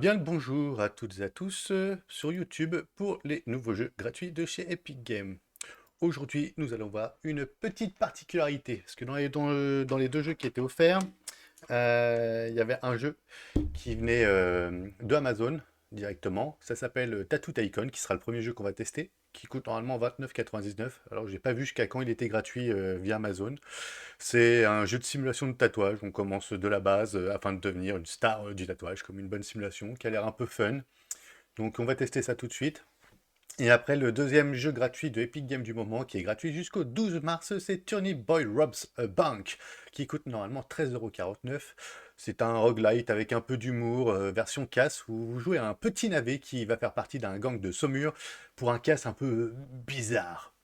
Bien le bonjour à toutes et à tous sur YouTube pour les nouveaux jeux gratuits de chez Epic Games. Aujourd'hui, nous allons voir une petite particularité, parce que dans les deux jeux qui étaient offerts, il y avait un jeu qui venait de Amazon directement. Ça s'appelle Tattoo Tycoon, qui sera le premier jeu qu'on va tester, qui coûte normalement 29,99. Alors, j'ai pas vu jusqu'à quand il était gratuit via Amazon. C'est un jeu de simulation de tatouage. On commence de la base afin de devenir une star du tatouage, comme une bonne simulation qui a l'air un peu fun. Donc on va tester ça tout de suite. Et après, le deuxième jeu gratuit de Epic Games du moment, qui est gratuit jusqu'au 12 mars, c'est Turnip Boy Robs a Bank, qui coûte normalement 13,49 €. C'est un roguelite avec un peu d'humour, version casse, où vous jouez à un petit navet qui va faire partie d'un gang de saumure pour un casse un peu bizarre.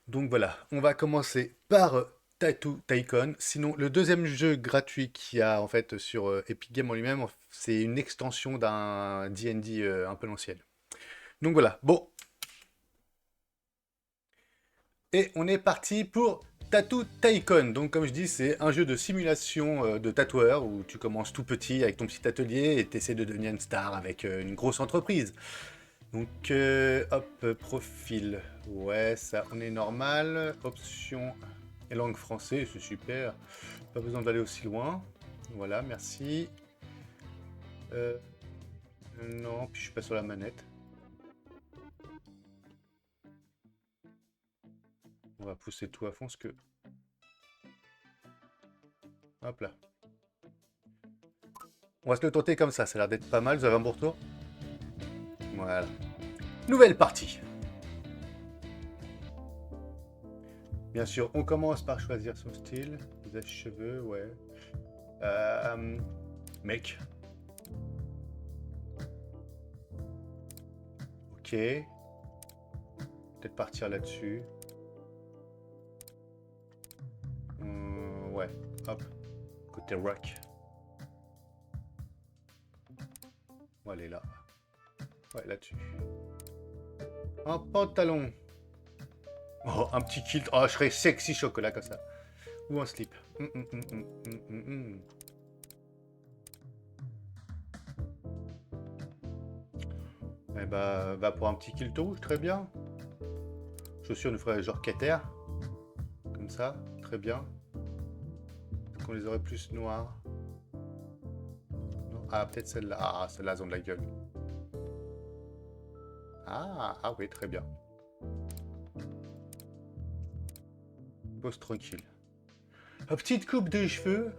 Donc voilà, on va commencer par Tattoo Tycoon. Sinon, le deuxième jeu gratuit qu'il y a en fait sur Epic Games en lui-même, c'est une extension d'un D&D un peu l'ancienne. Donc voilà, bon, et on est parti pour Tattoo Tycoon. Donc comme je dis, c'est un jeu de simulation de tatoueur où tu commences tout petit avec ton petit atelier et tu essaies de devenir une star avec une grosse entreprise. Donc hop, profil. Ouais, ça on est normal. Option et langue français, c'est super. Pas besoin d'aller aussi loin. Voilà, merci. Euh, non, puis je suis pas sur la manette. On va pousser tout à fond ce que. Hop là. On va se le tenter comme ça a l'air d'être pas mal. Vous avez un bon retour? Voilà. Nouvelle partie. Bien sûr, on commence par choisir son style. Visage, cheveux, ouais. Euh, mec. Ok. Peut-être partir là-dessus. Ouais. Hop. Côté rock. On va aller là. Ouais, là-dessus. Un pantalon. Oh, un petit kilt. Oh, je serais sexy chocolat comme ça. Ou un slip. Eh bah, va pour un petit kilt rouge, très bien. Chaussures, nous ferait genre Keter. Comme ça, très bien. Est-ce qu'on les aurait plus noires? Non. Ah, peut-être celle-là. Ah, celle-là, elles ont de la gueule. Ah oui, très bien. Pose tranquille. Une petite coupe de cheveux.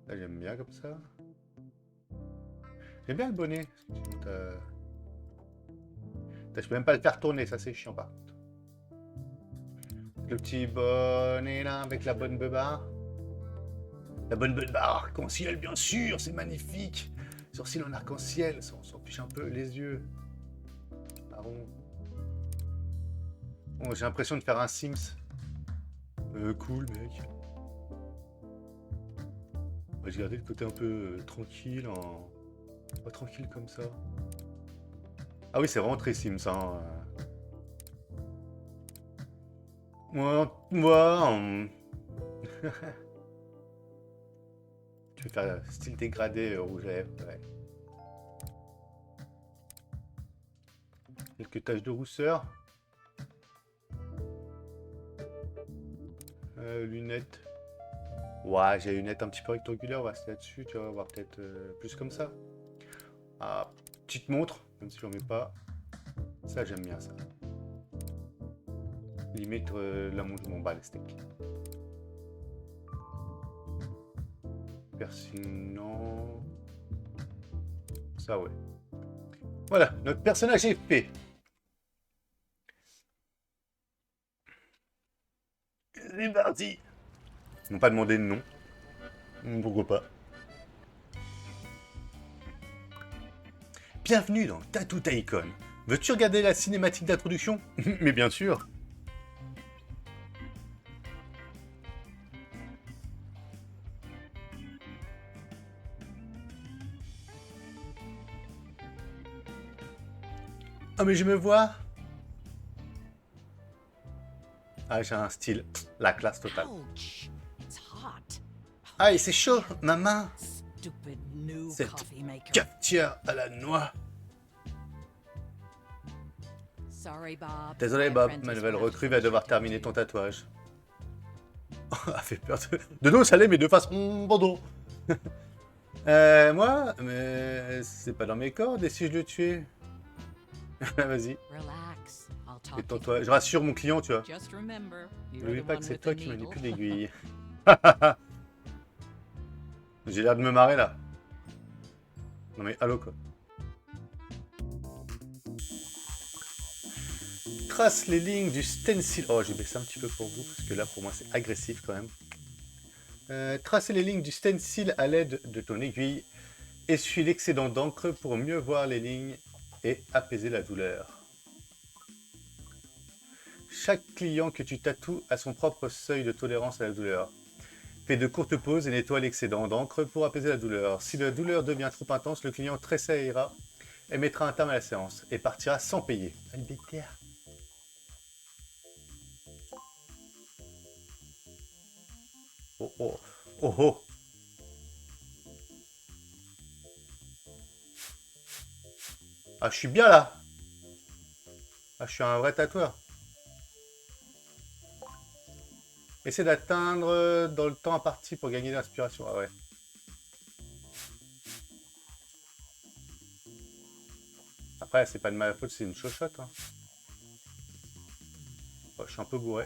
Là, j'aime bien comme ça. J'aime bien le bonnet. Je peux même pas le faire tourner, ça c'est chiant par contre. Le petit bonnet là avec la bonne beubare. La bonne beubare arc-en-ciel, bien sûr, c'est magnifique. Sourcils en arc-en-ciel, on s'en fiche un peu, les yeux. Marron. Bon, j'ai l'impression de faire un Sims. Cool, mec. On va garder le côté un peu tranquille, pas tranquille comme ça. Ah oui, c'est vraiment très Sims, hein. Moi, je vais faire style dégradé rouge à lèvres, ouais. Quelques taches de rousseur. Lunettes. Ouais, j'ai les lunettes un petit peu rectangulaires, on va rester là-dessus, tu vas voir peut-être plus comme ça. Ah, petite montre, même si j'en mets pas. Ça, j'aime bien ça. Limite, la montre, je m'en bats les steaks. Piercing, non. Ça, ouais. Voilà, notre personnage est fait. C'est parti. Ils m'ont pas demandé de nom. Pourquoi pas. Bienvenue dans Tattoo Tycoon. Veux-tu regarder la cinématique d'introduction? Mais bien sûr. Ah mais je me vois. Ah, j'ai un style. La classe totale. Ouch. It's hot. Aïe, c'est chaud, ma main. Stupid new Cette coffee maker. cafetière à la noix. Sorry, Bob. Désolé, My Bob, apprentice ma nouvelle will have to recrue va finish devoir it terminer too. ton tatouage. A fait peur de dos salé, mais de face bandeau. Moi, mais c'est pas dans mes cordes, et si je le tuais? Vas-y, Relax. I'll talk you détends-toi. through Je it. rassure mon client, tu vois. Just remember, you're N'oublie the pas one que c'est with toi the qui needle. manipule l'aiguille. J'ai l'air de me marrer là. Non mais allô quoi. Trace les lignes du stencil. Oh, j'ai baissé un petit peu pour vous, parce que là pour moi c'est agressif quand même. Tracer les lignes du stencil à l'aide de ton aiguille. Essuie l'excédent d'encre pour mieux voir les lignes et apaiser la douleur. Chaque client que tu tatoues a son propre seuil de tolérance à la douleur. Fais de courtes pauses et nettoie l'excédent d'encre pour apaiser la douleur. Si la douleur devient trop intense, le client tressaillera et mettra un terme à la séance et partira sans payer. Oh oh, oh oh. Ah, je suis bien là. Ah, je suis un vrai tatoueur. Essaie d'atteindre dans le temps imparti pour gagner de l'inspiration. Ah ouais. Après, c'est pas de ma faute, c'est une chochotte. Hein. Oh, je suis un peu bourré.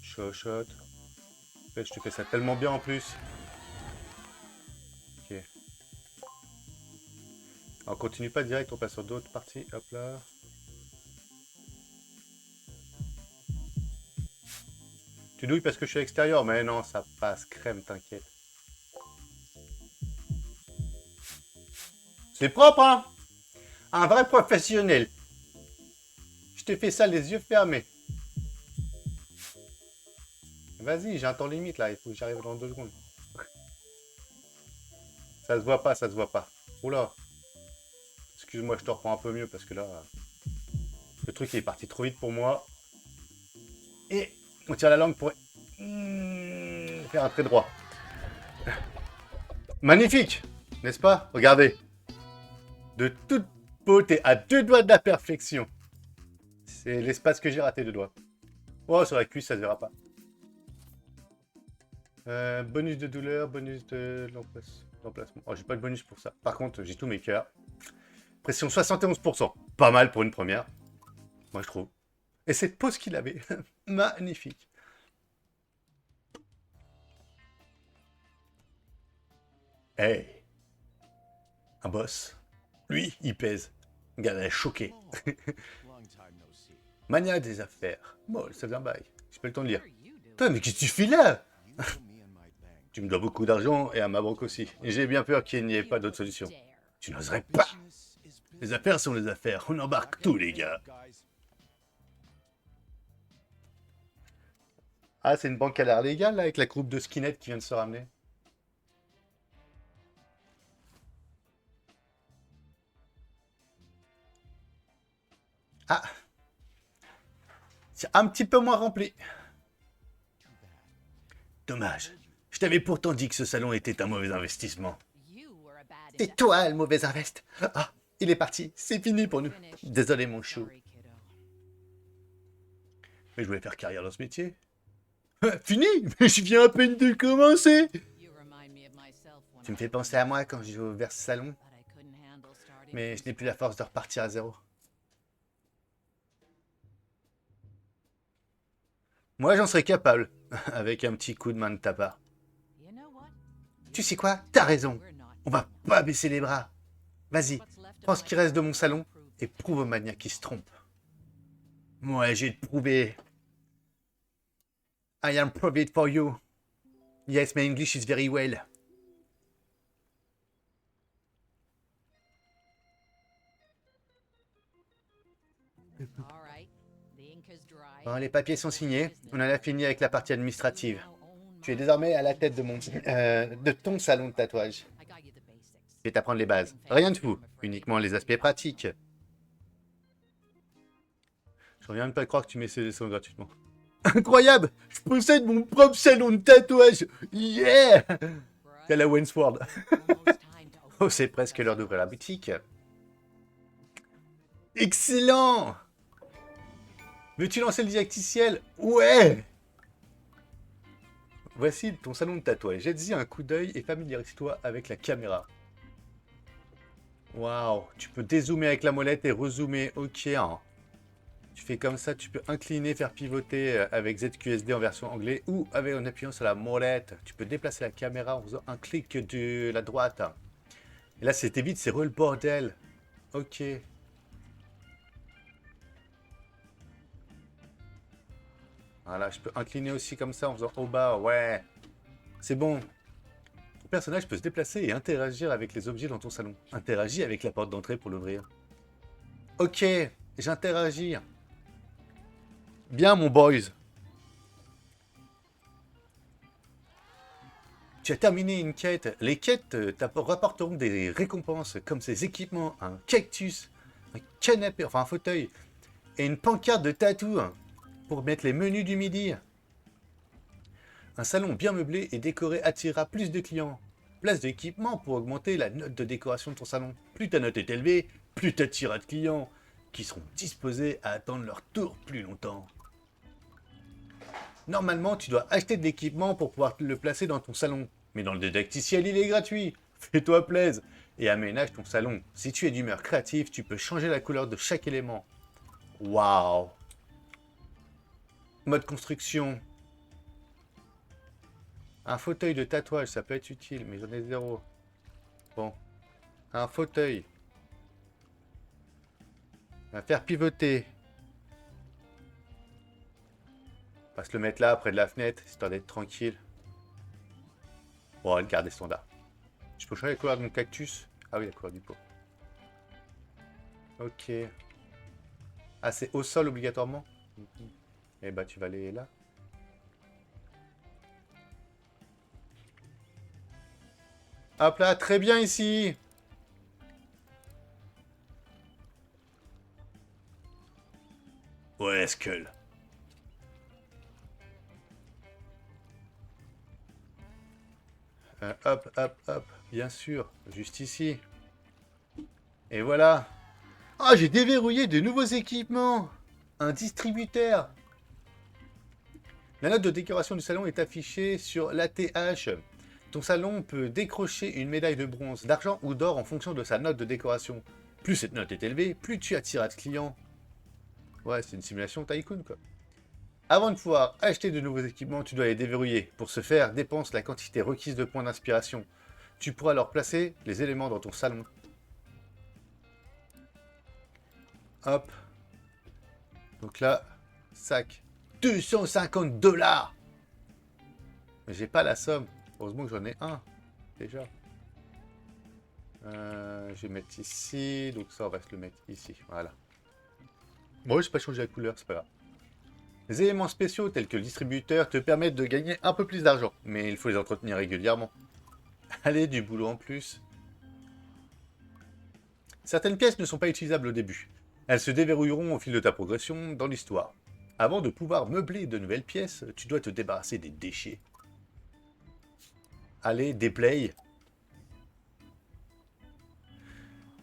Chochotte. Je te fais ça tellement bien en plus. Ok. On continue pas direct, on passe sur d'autres parties. Hop là. Tu douilles parce que je suis à l'extérieur, mais non, ça passe crème, t'inquiète. C'est propre, hein? Un vrai professionnel. Je te fais ça les yeux fermés. Vas-y, j'ai un temps limite là, il faut que j'arrive dans 2 secondes. Ça se voit pas, ça se voit pas. Oula. Excuse-moi, je te reprends un peu mieux parce que là, le truc il est parti trop vite pour moi. Et on tire la langue pour faire un trait droit. Magnifique, n'est-ce pas? Regardez. De toute beauté, à 2 doigts de la perfection. C'est l'espace que j'ai raté, 2 doigts. Oh, sur la cuisse, ça se verra pas. Bonus de douleur, bonus de l'emplacement. Oh, j'ai pas de bonus pour ça. Par contre, j'ai tous mes cœurs. Pression 71%. Pas mal pour une première. Moi, je trouve. Et cette pose qu'il avait. Magnifique. Hey. Un boss. Lui, il pèse. Regarde, elle est choquée. Mania des affaires. Bon, ça fait un bail. J'ai pas le temps de lire. Putain, mais qu'est-ce que tu fais là? Tu me dois beaucoup d'argent et à ma banque aussi. Et j'ai bien peur qu'il n'y ait pas d'autre solution. Tu n'oserais pas. Les affaires sont les affaires. On embarque tous, les gars. Ah, c'est une banque à l'air légale, là, avec la groupe de skinheads qui vient de se ramener. Ah, c'est un petit peu moins rempli. Dommage. Je t'avais pourtant dit que ce salon était un mauvais investissement. C'est toi le mauvais invest. Ah, il est parti. C'est fini pour nous. Désolé, mon chou. Mais je voulais faire carrière dans ce métier. Fini? Mais je viens à peine de commencer. Tu me fais penser à moi quand j'ai ouvert ce salon. Mais je n'ai plus la force de repartir à zéro. Moi, j'en serais capable, avec un petit coup de main de ta part. Tu sais quoi? T'as raison. On va pas baisser les bras. Vas-y, prends ce qui reste de mon salon et prouve aux maniaques qui se trompent. Moi, j'ai prouvé. I am prove it for you. Yes, my English is very well. Bon, les papiers sont signés. On en a fini avec la partie administrative. Tu es désormais à la tête de ton salon de tatouage. Je vais t'apprendre les bases. Rien de fou, uniquement les aspects pratiques. Je reviens de pas croire que tu mets ces dessins gratuitement. Incroyable! Je possède mon propre salon de tatouage! Yeah! C'est la Wainsword. Oh, c'est presque l'heure d'ouvrir la boutique. Excellent! Veux-tu lancer le didacticiel? Ouais! Voici ton salon de tatouage. Jette-y un coup d'œil et familiarise-toi avec la caméra. Waouh! Tu peux dézoomer avec la molette et rezoomer. Ok. Hein. Tu fais comme ça, tu peux incliner, faire pivoter avec ZQSD en version anglais ou avec en appuyant sur la molette. Tu peux déplacer la caméra en faisant un clic de la droite. Et là, c'était vite, c'est re le bordel. Ok. Voilà, je peux incliner aussi comme ça en faisant au bas, ouais. C'est bon. Ton personnage peut se déplacer et interagir avec les objets dans ton salon. Interagis avec la porte d'entrée pour l'ouvrir. Ok, j'interagis. Bien, mon boys. Tu as terminé une quête. Les quêtes rapporteront des récompenses comme ces équipements, un cactus, un canapé, enfin un fauteuil, et une pancarte de tatou pour mettre les menus du midi. Un salon bien meublé et décoré attirera plus de clients. Place d'équipement pour augmenter la note de décoration de ton salon. Plus ta note est élevée, plus tu attireras de clients qui seront disposés à attendre leur tour plus longtemps. Normalement, tu dois acheter de l'équipement pour pouvoir le placer dans ton salon. Mais dans le didacticiel, il est gratuit. Fais-toi plaisir et aménage ton salon. Si tu es d'humeur créative, tu peux changer la couleur de chaque élément. Waouh! Mode construction. Un fauteuil de tatouage, ça peut être utile, mais j'en ai zéro. Bon. Un fauteuil. On va faire pivoter. On va se le mettre là, près de la fenêtre, histoire d'être tranquille. Bon, on va le garder standard. Je peux changer la couleur de mon cactus? Ah oui, la couleur du pot. Ok. Ah, c'est au sol obligatoirement? Eh bah, tu vas aller là. Hop là, très bien ici. Ouais, Skull. Hop, hop, hop. Bien sûr, juste ici. Et voilà. Ah, j'ai déverrouillé de nouveaux équipements. Un distributeur. La note de décoration du salon est affichée sur l'ATH. Ton salon peut décrocher une médaille de bronze, d'argent ou d'or en fonction de sa note de décoration. Plus cette note est élevée, plus tu attireras de clients. Ouais, c'est une simulation tycoon, quoi. Avant de pouvoir acheter de nouveaux équipements, tu dois les déverrouiller. Pour ce faire, dépense la quantité requise de points d'inspiration. Tu pourras alors placer les éléments dans ton salon. Hop. Donc là, sac. 250 $. Mais j'ai pas la somme. Heureusement que j'en ai un, déjà. Je vais mettre ici. Donc ça, on va se le mettre ici. Voilà. Bon, je vais pas changer la couleur, c'est pas grave. Les éléments spéciaux tels que le distributeur te permettent de gagner un peu plus d'argent. Mais il faut les entretenir régulièrement. Allez, du boulot en plus. Certaines pièces ne sont pas utilisables au début. Elles se déverrouilleront au fil de ta progression dans l'histoire. Avant de pouvoir meubler de nouvelles pièces, tu dois te débarrasser des déchets. Allez, déplay.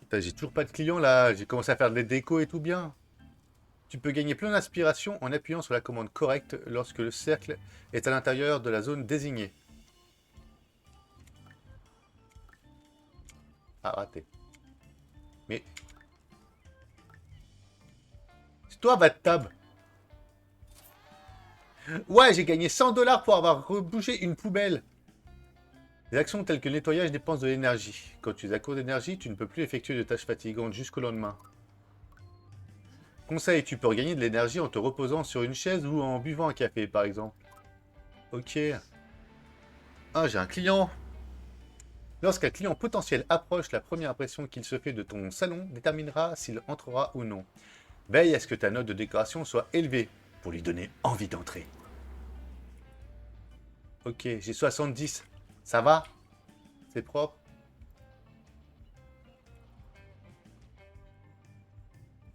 Putain, j'ai toujours pas de clients là, j'ai commencé à faire des décos et tout bien. Tu peux gagner plein d'inspiration en appuyant sur la commande correcte lorsque le cercle est à l'intérieur de la zone désignée. Ah, raté. Mais... c'est toi, Battab. Ouais, j'ai gagné 100 $ pour avoir rebougé une poubelle. Les actions telles que le nettoyage dépensent de l'énergie. Quand tu es à court d'énergie, tu ne peux plus effectuer de tâches fatigantes jusqu'au lendemain. Conseil, tu peux regagner de l'énergie en te reposant sur une chaise ou en buvant un café, par exemple. Ok. Ah, j'ai un client. Lorsqu'un client potentiel approche, la première impression qu'il se fait de ton salon déterminera s'il entrera ou non. Veille à ce que ta note de décoration soit élevée pour lui donner envie d'entrer. Ok, j'ai 70. Ça va? C'est propre?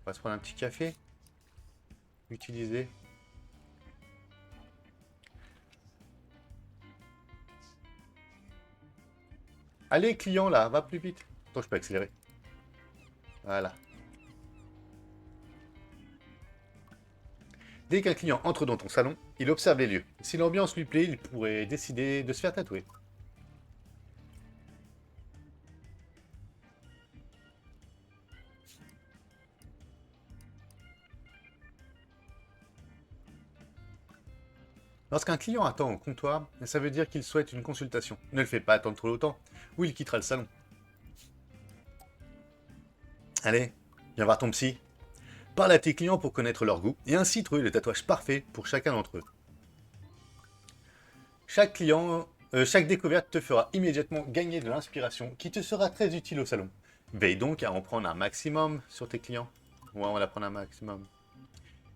On va se prendre un petit café. Utiliser. Allez, client, là, va plus vite. Attends, je peux accélérer. Voilà. Dès qu'un client entre dans ton salon, il observe les lieux. Si l'ambiance lui plaît, il pourrait décider de se faire tatouer. Lorsqu'un client attend au comptoir, ça veut dire qu'il souhaite une consultation. Ne le fais pas attendre trop longtemps, ou il quittera le salon. Allez, viens voir ton psy. Parle à tes clients pour connaître leur goût, et ainsi trouver le tatouage parfait pour chacun d'entre eux. Chaque découverte te fera immédiatement gagner de l'inspiration qui te sera très utile au salon. Veille donc à en prendre un maximum sur tes clients. Ouais, on va en prendre un maximum.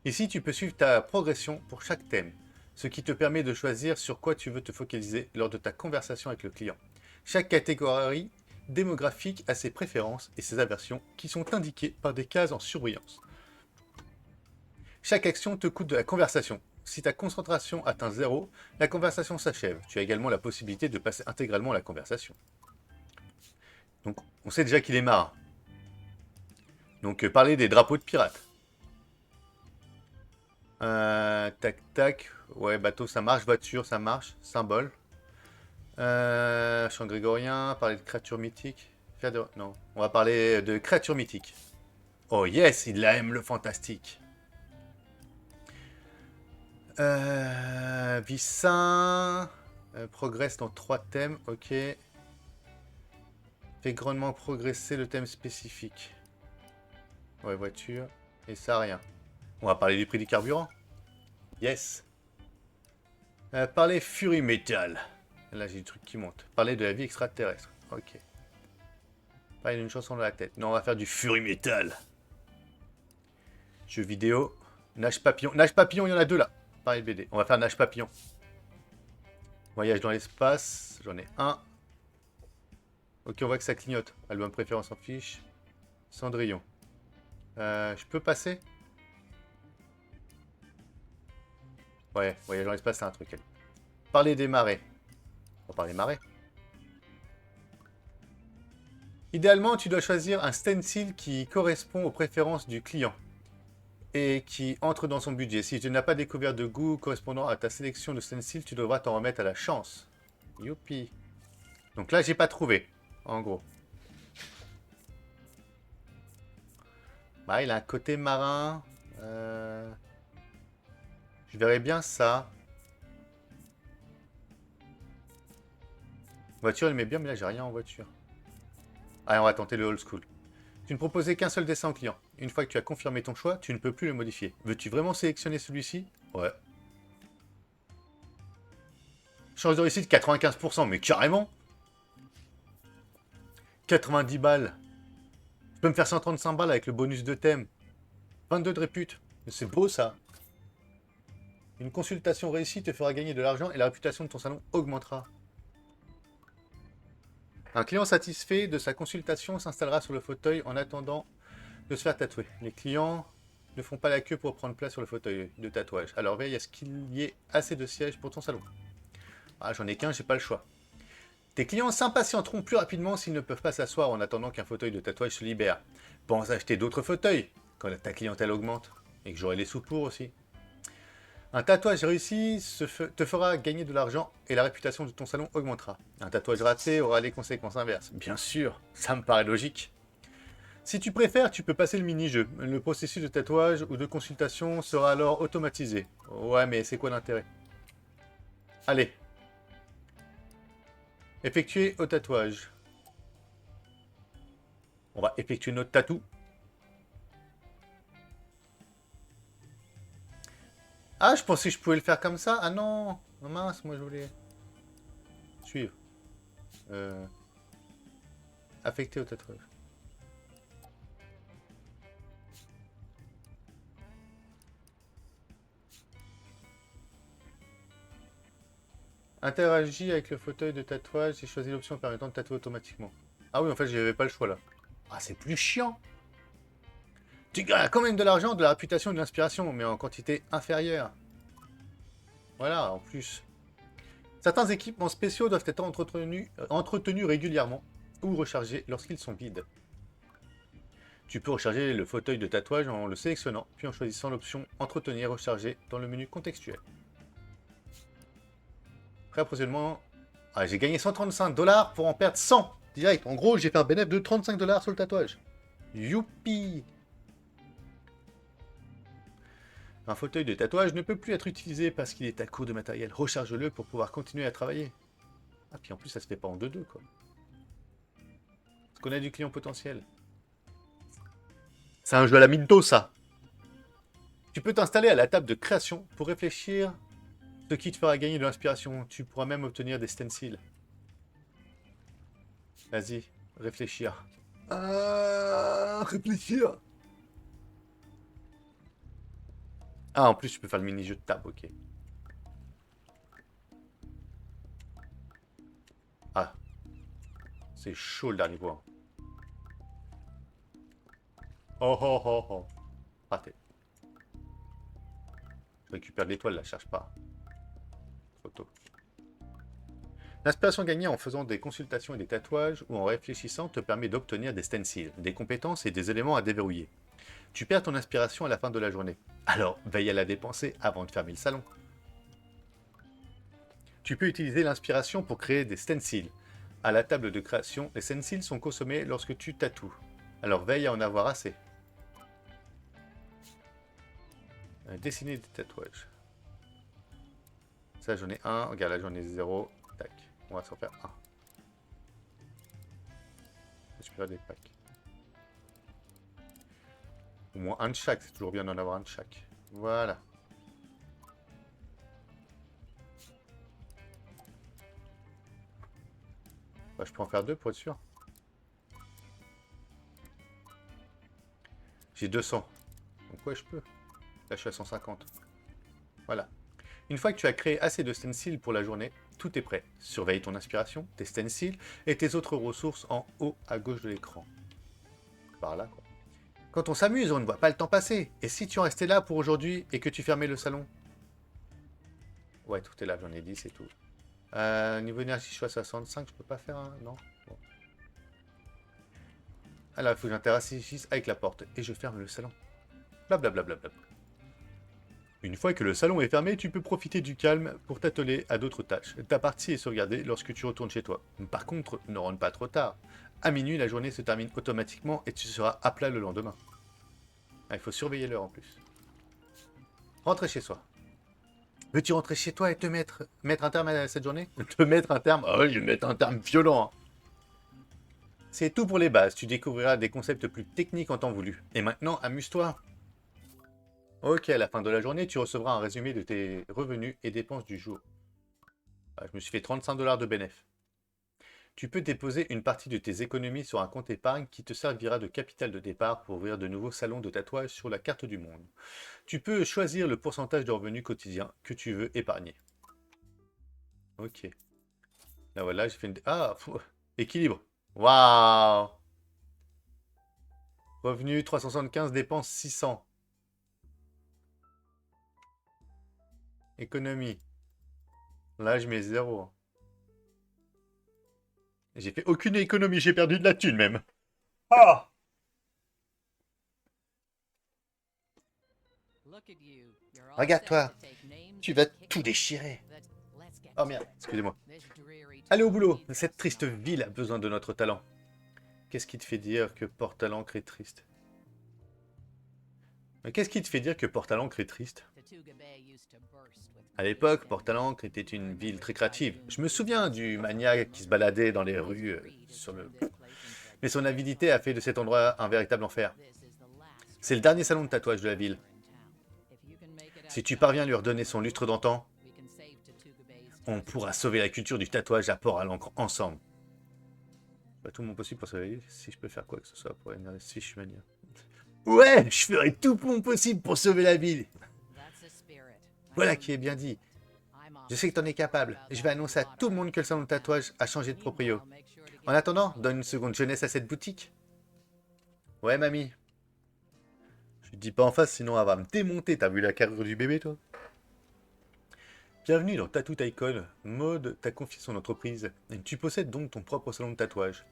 Ici, tu peux suivre ta progression pour chaque thème, ce qui te permet de choisir sur quoi tu veux te focaliser lors de ta conversation avec le client. Chaque catégorie démographique a ses préférences et ses aversions qui sont indiquées par des cases en surbrillance. Chaque action te coûte de la conversation. Si ta concentration atteint 0, la conversation s'achève. Tu as également la possibilité de passer intégralement la conversation. Donc, on sait déjà qu'il est marin. Donc, parler des drapeaux de pirates. Tac, tac. Ouais, bateau, ça marche. Voiture, ça marche. Symbole. Chant grégorien. Parler de créatures mythiques. Non, on va parler de créatures mythiques. Oh yes, il aime le fantastique. Vie sain. Progresse dans 3 thèmes, ok. Fait grandement progresser le thème spécifique. Ouais, voiture. Et ça, rien. On va parler du prix du carburant. Yes. Parler Fury Metal. Là, j'ai du truc qui monte. Parler de la vie extraterrestre. Ok. Parler d'une chanson dans la tête. Non, on va faire du Fury Metal. Jeux vidéo. Nage papillon. Nage papillon, il y en a 2 là. Pareil BD. On va faire nage papillon. Voyage dans l'espace. J'en ai un. Ok, on voit que ça clignote. Album préférence en fiche. Cendrillon. Je peux passer? Ouais, voyage dans l'espace, c'est un truc. Parler des marées. On va parler marées. Idéalement, tu dois choisir un stencil qui correspond aux préférences du client et qui entre dans son budget. Si tu n'as pas découvert de goût correspondant à ta sélection de stencil, tu devras t'en remettre à la chance. Youpi. Donc là, j'ai pas trouvé, en gros. Bah, il a un côté marin. Je verrais bien ça. Voiture, il met bien, mais là, j'ai rien en voiture. Allez, on va tenter le old school. Tu ne proposais qu'un seul dessin au client. Une fois que tu as confirmé ton choix, tu ne peux plus le modifier. Veux-tu vraiment sélectionner celui-ci? Ouais. Chance de réussite 95%, mais carrément. 90 balles. Je peux me faire 135 balles avec le bonus de thème. 22 de répute. C'est beau ça. Une consultation réussie te fera gagner de l'argent et la réputation de ton salon augmentera. Un client satisfait de sa consultation s'installera sur le fauteuil en attendant de se faire tatouer. Les clients ne font pas la queue pour prendre place sur le fauteuil de tatouage. Alors veille à ce qu'il y ait assez de sièges pour ton salon. Ah, j'en ai qu'un, j'ai pas le choix. Tes clients s'impatienteront plus rapidement s'ils ne peuvent pas s'asseoir en attendant qu'un fauteuil de tatouage se libère. Pense à acheter d'autres fauteuils quand ta clientèle augmente. Et que j'aurai les sous pour aussi. Un tatouage réussi te fera gagner de l'argent et la réputation de ton salon augmentera. Un tatouage raté aura les conséquences inverses. Bien sûr, ça me paraît logique. Si tu préfères, tu peux passer le mini-jeu. Le processus de tatouage ou de consultation sera alors automatisé. Ouais, mais c'est quoi l'intérêt? Allez. Effectuer au tatouage. On va effectuer notre tatou. Ah, je pensais que je pouvais le faire comme ça. Ah non. Oh mince, moi je voulais... Suivre. Affecter au tatouage. Interagis avec le fauteuil de tatouage et choisis l'option permettant de tatouer automatiquement. Ah oui, en fait, j'avais pas le choix là. Ah, c'est plus chiant. Tu gagnes quand même de l'argent, de la réputation et de l'inspiration, mais en quantité inférieure. Voilà, en plus. Certains équipements spéciaux doivent être entretenus régulièrement ou rechargés lorsqu'ils sont vides. Tu peux recharger le fauteuil de tatouage en le sélectionnant, puis en choisissant l'option Entretenir et recharger dans le menu contextuel. Après approvisionnement... Ah, j'ai gagné 135 $ pour en perdre 100 direct. En gros, j'ai fait un bénéfice de 35 $ sur le tatouage. Youpi! Un fauteuil de tatouage ne peut plus être utilisé parce qu'il est à court de matériel. Recharge-le pour pouvoir continuer à travailler. Ah, puis en plus, ça se fait pas en 2-2, quoi. Parce qu'on a du client potentiel. C'est un jeu à la Minto, ça. Tu peux t'installer à la table de création pour réfléchir ce qui te fera gagner de l'inspiration. Tu pourras même obtenir des stencils. Vas-y, réfléchir. Réfléchir. Ah, en plus, tu peux faire le mini-jeu de table, ok. Ah. C'est chaud le dernier point. Oh oh oh oh. Raté. Récupère l'étoile, la cherche pas. Photo. L'inspiration gagnée en faisant des consultations et des tatouages ou en réfléchissant te permet d'obtenir des stencils, des compétences et des éléments à déverrouiller. Tu perds ton inspiration à la fin de la journée. Alors, veille à la dépenser avant de fermer le salon. Tu peux utiliser l'inspiration pour créer des stencils. À la table de création, les stencils sont consommés lorsque tu tatoues. Alors veille à en avoir assez. Dessiner des tatouages. Ça, j'en ai un. Regarde, là, j'en ai 0. Tac. On va s'en faire un. Je peux faire des packs. Au moins un de chaque. C'est toujours bien d'en avoir un de chaque. Voilà. Bah, je peux en faire deux pour être sûr. J'ai 200. Donc ouais, je peux. Là, je suis à 150. Voilà. Une fois que tu as créé assez de stencils pour la journée, tout est prêt. Surveille ton inspiration, tes stencils et tes autres ressources en haut à gauche de l'écran. Par là, quoi. Quand on s'amuse, on ne voit pas le temps passer. Et si tu en restais là pour aujourd'hui et que tu fermais le salon? Ouais, tout est là, j'en ai 10 et tout. Niveau énergie, je suis à 65, je peux pas faire un... Non bon. Alors, il faut que j'interagisse avec la porte et je ferme le salon. Blablabla. Une fois que le salon est fermé, tu peux profiter du calme pour t'atteler à d'autres tâches. Ta partie est sauvegardée lorsque tu retournes chez toi. Par contre, ne rentre pas trop tard. À minuit, la journée se termine automatiquement et tu seras à plat le lendemain. Ah, il faut surveiller l'heure en plus. Rentrer chez soi. Veux-tu rentrer chez toi et te mettre un terme à cette journée? Te mettre un terme? Oh, je vais mettre un terme violent. C'est tout pour les bases. Tu découvriras des concepts plus techniques en temps voulu. Et maintenant, amuse-toi. Ok, à la fin de la journée, tu recevras un résumé de tes revenus et dépenses du jour. Je me suis fait 35 $ de bénéfice. Tu peux déposer une partie de tes économies sur un compte épargne qui te servira de capital de départ pour ouvrir de nouveaux salons de tatouage sur la carte du monde. Tu peux choisir le pourcentage de revenus quotidiens que tu veux épargner. Ok. Là voilà, j'ai fait une... Ah, équilibre. Waouh. Revenu 375, dépenses 600. Économie. Là, je mets 0. J'ai fait aucune économie, j'ai perdu de la thune même. Ah! Regarde-toi, tu vas tout déchirer. Oh merde, excusez-moi. Allez au boulot, cette triste ville a besoin de notre talent. Qu'est-ce qui te fait dire que Port-à-l'Ancre est triste? Qu'est-ce qui te fait dire que Port-à-l'Ancre est triste? À l'époque, Port-à-l'Ancre était une ville très créative. Je me souviens du maniaque qui se baladait dans les rues sur le... Mais son avidité a fait de cet endroit un véritable enfer. C'est le dernier salon de tatouage de la ville. Si tu parviens à lui redonner son lustre d'antan, on pourra sauver la culture du tatouage à Port-à-l'Ancre ensemble. Pas tout mon possible pour sauver si je peux faire quoi que ce soit pour énerver si je suis mania. Ouais, je ferai tout mon possible pour sauver la ville. Voilà qui est bien dit. Je sais que t'en es capable. Je vais annoncer à tout le monde que le salon de tatouage a changé de proprio. En attendant, donne une seconde jeunesse à cette boutique. Ouais, mamie. Tu te dis pas en face, sinon elle va me démonter. T'as vu la carrure du bébé, toi? Bienvenue dans Tattoo Tycoon. Maud t'a confié son entreprise. Et tu possèdes donc ton propre salon de tatouage.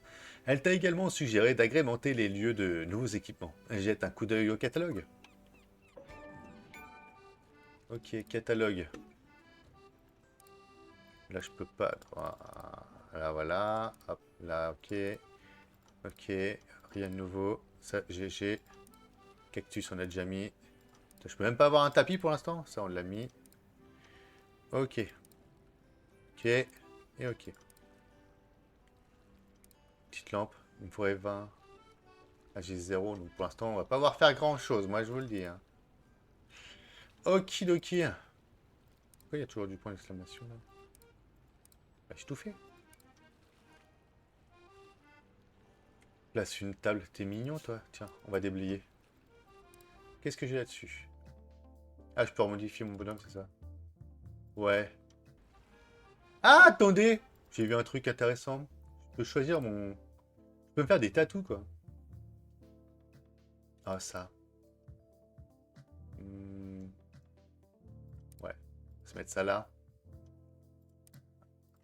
Elle t'a également suggéré d'agrémenter les lieux de nouveaux équipements. Jette un coup d'œil au catalogue. Ok, catalogue. Là, je peux pas. Voilà, voilà. Hop, là, ok. Ok, rien de nouveau. Ça, GG. Cactus, on a déjà mis. Je peux même pas avoir un tapis pour l'instant. Ça, on l'a mis. Ok. Ok. Et ok. Petite lampe. Il me faudrait 20. Ah, j'ai 0. Donc pour l'instant, on va pas pouvoir faire grand chose. Moi, je vous le dis. Hein. Okidoki. Pourquoi il y a toujours du point d'exclamation là? Bah, j'ai tout fait. Place une table. T'es mignon, toi. Tiens, on va déblayer. Qu'est-ce que j'ai là-dessus? Ah, je peux remodifier mon bonhomme, c'est ça? Ouais. Ah, attendez! J'ai vu un truc intéressant. Je peux choisir mon... Je peux me faire des tatous, quoi. Ah, ça. Ouais. On va se mettre ça là.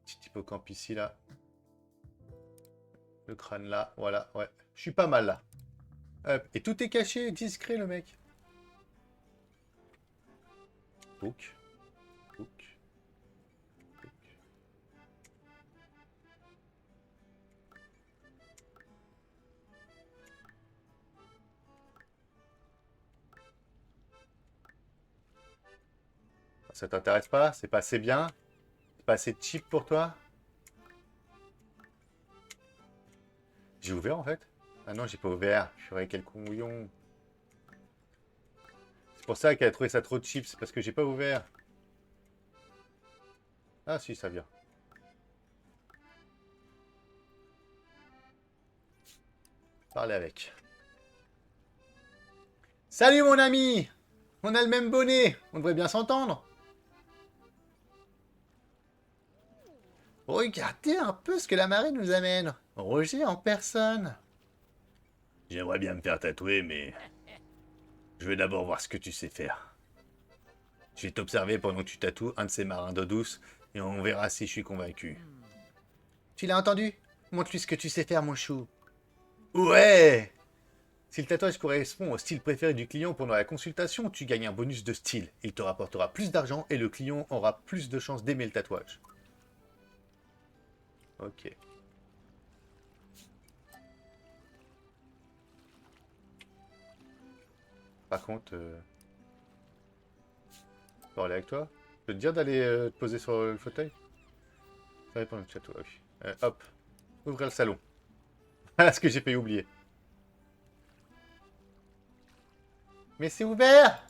Petit hippocampe ici, là. Le crâne là. Voilà, ouais. Je suis pas mal, là. Hop. Et tout est caché, discret, le mec. Book. Book. Book. Ça t'intéresse pas? C'est pas assez bien? C'est pas assez cheap pour toi? J'ai ouvert, en fait? Ah non, j'ai pas ouvert. Purée, quel couillon. C'est pour ça qu'elle a trouvé ça trop cheap. C'est parce que j'ai pas ouvert. Ah si, ça vient. Parler avec. Salut mon ami! On a le même bonnet! On devrait bien s'entendre! Regardez un peu ce que la marée nous amène! Roger en personne! J'aimerais bien me faire tatouer, mais... Je vais d'abord voir ce que tu sais faire. Je vais t'observer pendant que tu tatoues un de ces marins d'eau douce, et on verra si je suis convaincu. Tu l'as entendu? Montre-lui ce que tu sais faire, mon chou. Ouais! Si le tatouage correspond au style préféré du client pendant la consultation, tu gagnes un bonus de style. Il te rapportera plus d'argent et le client aura plus de chances d'aimer le tatouage. Ok. Par contre, je peux parler avec toi? Je peux te dire d'aller te poser sur le fauteuil? Ça répond le château, oui. Hop. Ouvrir le salon. Voilà ce que j'ai failli oublier. Mais c'est ouvert!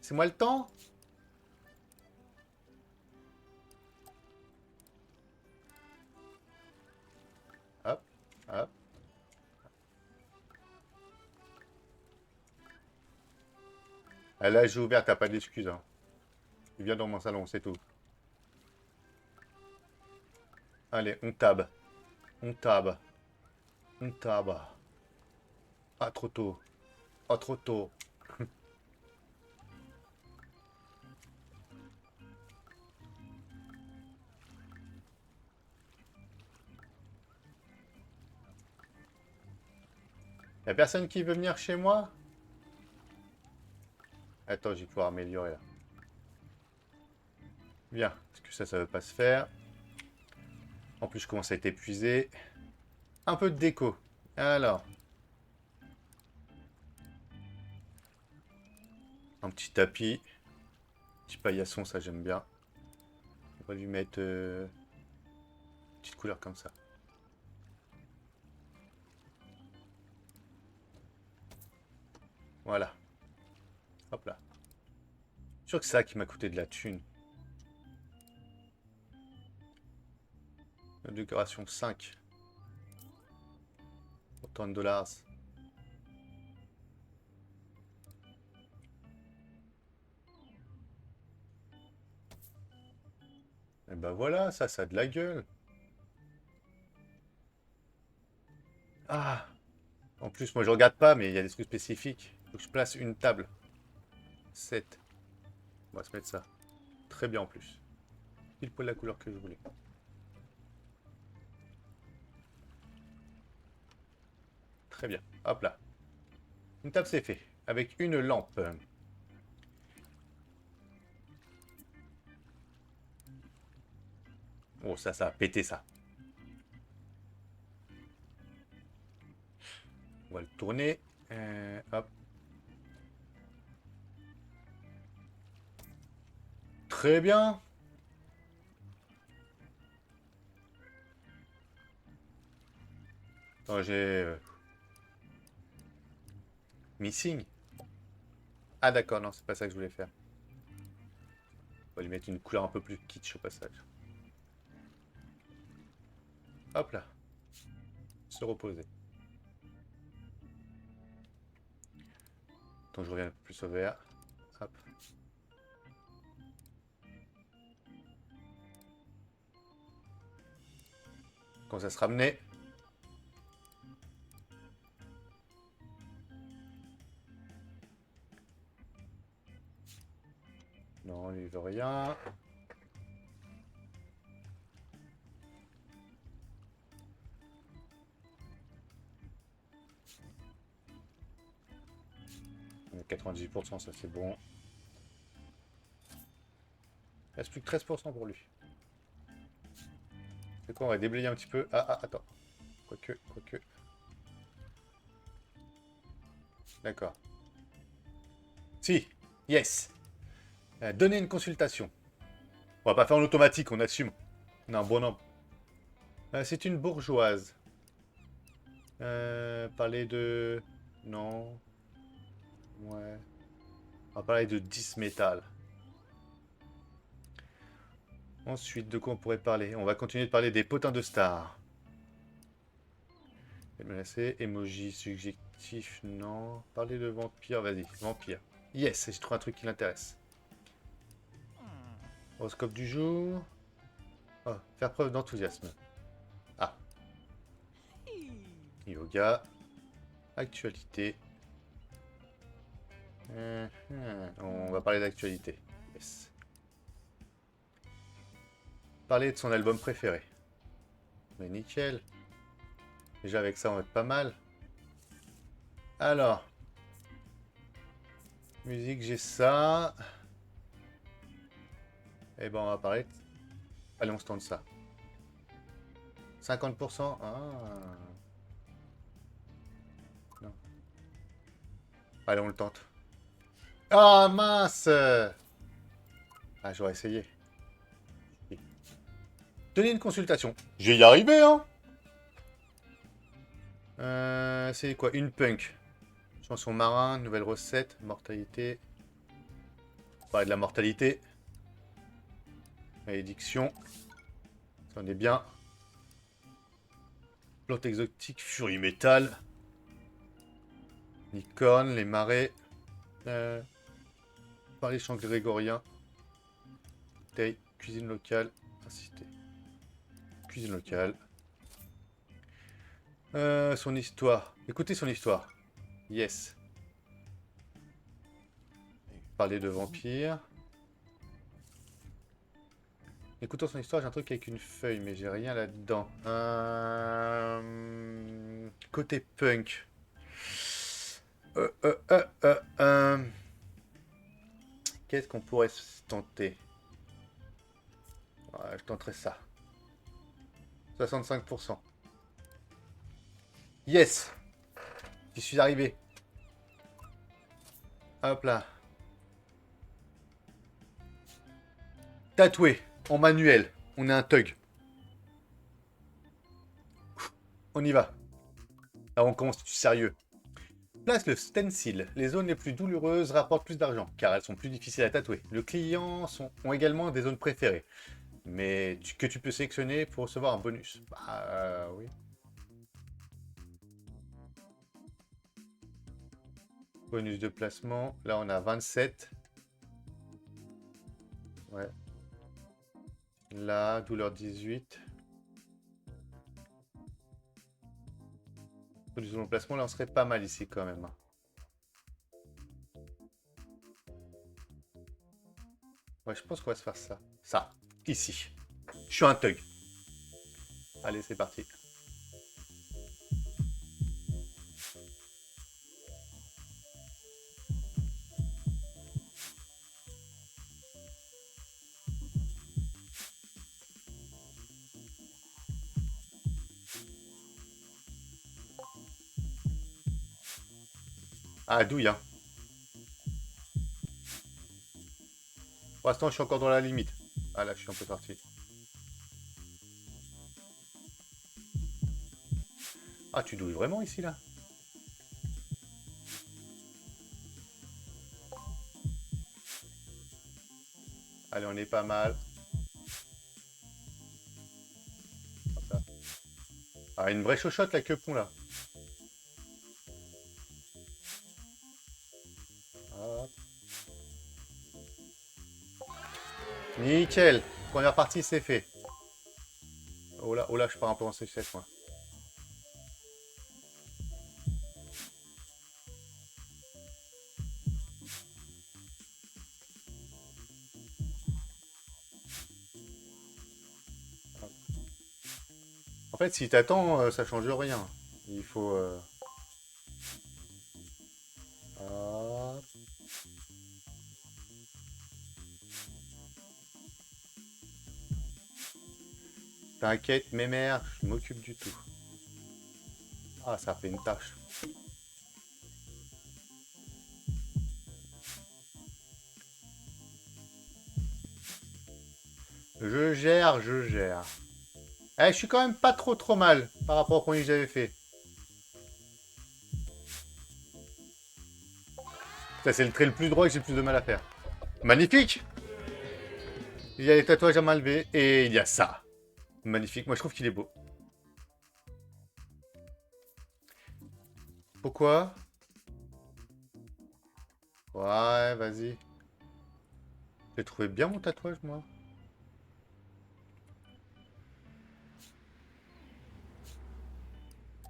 C'est moi le temps? Hop, hop. Ah, là, j'ai ouvert, t'as pas d'excuses. Hein. Tu viens dans mon salon, c'est tout. Allez, on tabe. On tabe. On tabe. Ah, trop tôt. Ah, trop tôt. Y'a personne qui veut venir chez moi? Attends, je vais pouvoir améliorer là. Bien, parce que ça veut pas se faire. En plus, je commence à être épuisé. Un peu de déco. Alors, un petit tapis. Petit paillasson, ça j'aime bien. On va lui mettre une petite couleur comme ça. Voilà. Hop là. Je suis sûr que c'est ça qui m'a coûté de la thune. La décoration 5. Autant de dollars. Et ben voilà, ça a de la gueule. Ah! plus, moi je regarde pas, mais il y a des trucs spécifiques. Faut que je place une table. 7. On va se mettre ça. Très bien en plus. Pile poil la couleur que je voulais. Très bien. Hop là. Une table c'est fait. Avec une lampe. Oh ça a pété ça. On va le tourner. Hop. Très bien. Attends, j'ai... Missing. Ah d'accord, non, c'est pas ça que je voulais faire. On va lui mettre une couleur un peu plus kitsch au passage. Hop là. Se reposer. Attends, je reviens un peu plus au vert. Hop. Quand ça se ramenait. Non, il veut rien. On est 98%, ça c'est bon. Il reste plus que 13% pour lui. C'est quoi, on va déblayer un petit peu. Ah, attends. Quoique. D'accord. Si, yes. Donner une consultation. On va pas faire en automatique, on assume. On a un bon nombre. C'est une bourgeoise. Parler de... Non. Ouais. On va parler de 10 métal. Ensuite, de quoi on pourrait parler? On va continuer de parler des potins de stars. Menacé, emoji subjectif, non. Parler de vampire, vas-y, vampire. Yes, j'ai trouvé un truc qui l'intéresse. Horoscope du jour. Oh, faire preuve d'enthousiasme. Ah. Yoga. Actualité. On va parler d'actualité. Yes. Parler de son album préféré. Mais nickel. Déjà avec ça on va être pas mal. Alors. Musique, j'ai ça. Et ben on va parler. Allez, on se tente ça. 50%. Ah. Non. Allez, on le tente. Ah mince. Ah, j'aurais essayé. Tenez une consultation. Je vais y arriver, hein. C'est quoi? Une punk. Chanson marin, nouvelle recette, mortalité. On va parler de la mortalité. Malédiction. Ça en est bien. Plante exotique, furie métal. Licorne, les marais. Parler chant grégorien. Bouteille, cuisine locale. Incité. Cuisine locale. Son histoire. Écoutez son histoire. Yes. Parler de vampire. Écoutons son histoire, j'ai un truc avec une feuille, mais j'ai rien là-dedans. Côté punk. Qu'est-ce qu'on pourrait tenter? Ouais, je tenterai ça. 65%. Yes! J'y suis arrivé. Hop là. Tatoué, en manuel. On est un thug. On y va. Là, on commence du sérieux. Place le stencil. Les zones les plus douloureuses rapportent plus d'argent, car elles sont plus difficiles à tatouer. Le client ont également des zones préférées, mais que tu peux sélectionner pour recevoir un bonus. Bah oui. Bonus de placement. Là, on a 27. Ouais. Là, douleur 18. Bonus Selon le placement, là, on serait pas mal ici quand même. Ouais, je pense qu'on va se faire ça. Ça, ici. Je suis un thug. Allez, c'est parti. Ah, douille, hein. Pour l'instant, je suis encore dans la limite. Ah là, je suis un peu parti. Ah, tu douilles vraiment ici, là? Allez, on est pas mal. Comme ça. Ah, une vraie chochotte, la queue pont, là. Hop. Nickel. Première partie, c'est fait. Oh là, je pars un peu en séchette, moi. En fait, si t'attends, ça change rien. Il faut... hop. T'inquiète, mémère, je m'occupe du tout. Ah, ça fait une tâche. Je gère, je gère. Eh, je suis quand même pas trop mal par rapport au premier que j'avais fait. Ça, c'est le trait le plus droit que j'ai le plus de mal à faire. Magnifique! Il y a les tatouages à main levée et il y a ça. Magnifique. Moi, je trouve qu'il est beau. Pourquoi? Ouais, vas-y. J'ai trouvé bien mon tatouage, moi.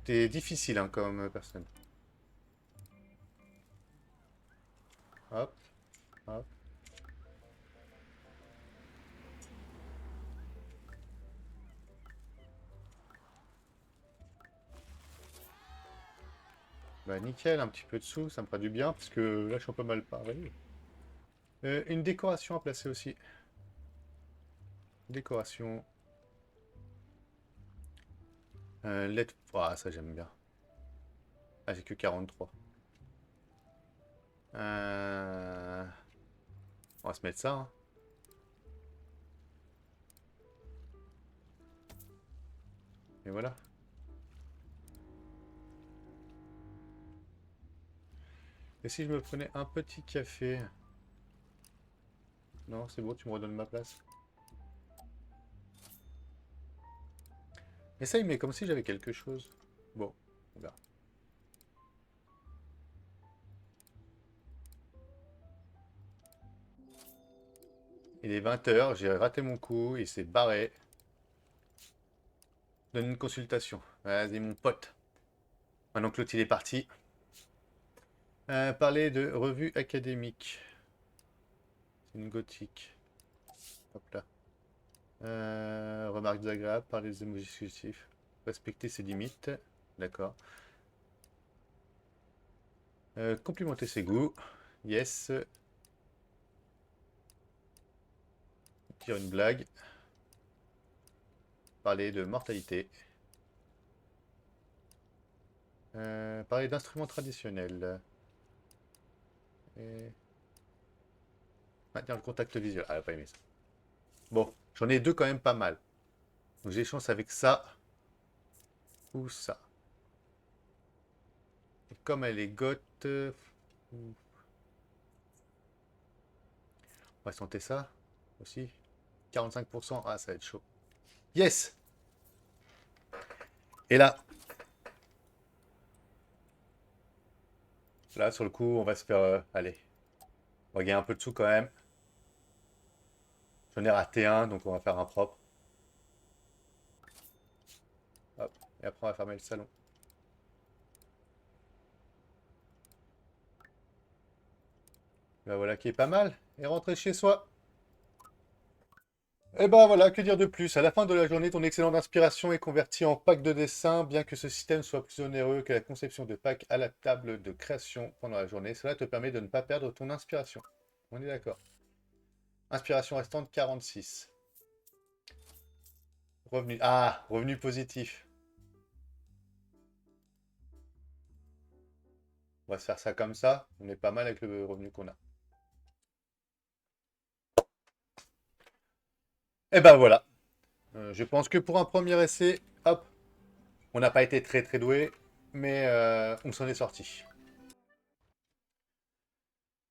T'es difficile, hein, comme personne. Hop, hop. Bah, nickel, un petit peu de sous, ça me fera du bien, parce que là, je suis un peu mal paré. Une décoration à placer aussi. Décoration. LED. Ah, ça, j'aime bien. Ah, j'ai que 43. On va se mettre ça, hein. Et voilà. Et si je me prenais un petit café? Non, c'est bon, tu me redonnes ma place. Essaye, mais comme si j'avais quelque chose. Bon, on verra. Il est 20 h, j'ai raté mon coup, il s'est barré. Donne une consultation. Vas-y, mon pote. Maintenant que l'autre il est parti. Parler de revue académique. C'est une gothique. Hop là. Remarques désagréables, parler des émojis exclusifs. Respecter ses limites. D'accord. Complimenter ses goûts. Yes. Dire une blague. Parler de mortalité. Parler d'instruments traditionnels. Et... maintenir le contact visuel. Ah, elle a pas aimé ça. Bon, j'en ai deux quand même pas mal. Donc j'ai chance avec ça ou ça. Et comme elle est goth, on va tenter ça aussi. 45%, ah ça va être chaud. Yes! Et là sur le coup, on va se faire... allez, on va gagner un peu de sous quand même. J'en ai raté un, donc on va faire un propre. Hop, et après on va fermer le salon. Ben voilà qui est pas mal. Et rentrer chez soi. Et ben voilà, que dire de plus? À la fin de la journée, ton excellente inspiration est convertie en pack de dessin, bien que ce système soit plus onéreux que la conception de packs à la table de création pendant la journée. Cela te permet de ne pas perdre ton inspiration. On est d'accord. Inspiration restante 46. Revenu. Ah, revenu positif. On va se faire ça comme ça. On est pas mal avec le revenu qu'on a. Et ben voilà. Je pense que pour un premier essai, hop, on n'a pas été très très doué, mais on s'en est sorti.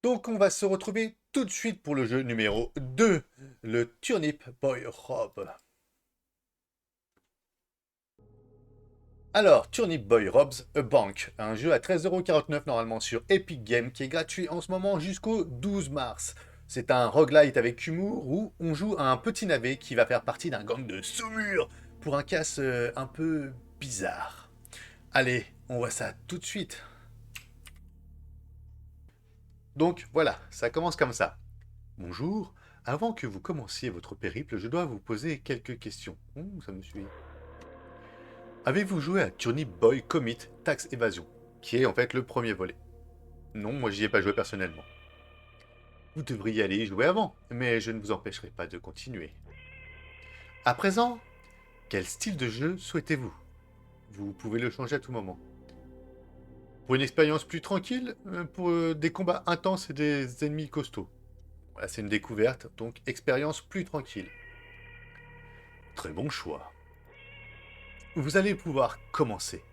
Donc on va se retrouver tout de suite pour le jeu numéro 2, le Turnip Boy Rob. Alors, Turnip Boy Robs A Bank, un jeu à 13,49€ normalement sur Epic Games qui est gratuit en ce moment jusqu'au 12 mars. C'est un roguelite avec humour où on joue à un petit navet qui va faire partie d'un gang de saumures pour un casse un peu bizarre. Allez, on voit ça tout de suite. Donc voilà, ça commence comme ça. Bonjour, avant que vous commenciez votre périple, je dois vous poser quelques questions. Ça me suit. Avez-vous joué à Turnip Boy Commit Tax Evasion, qui est en fait le premier volet? Non, moi j'y ai pas joué personnellement. Vous devriez aller y jouer avant, mais je ne vous empêcherai pas de continuer. À présent, quel style de jeu souhaitez-vous? Vous pouvez le changer à tout moment. Pour une expérience plus tranquille, pour des combats intenses et des ennemis costauds. Voilà, c'est une découverte, donc expérience plus tranquille. Très bon choix. Vous allez pouvoir commencer.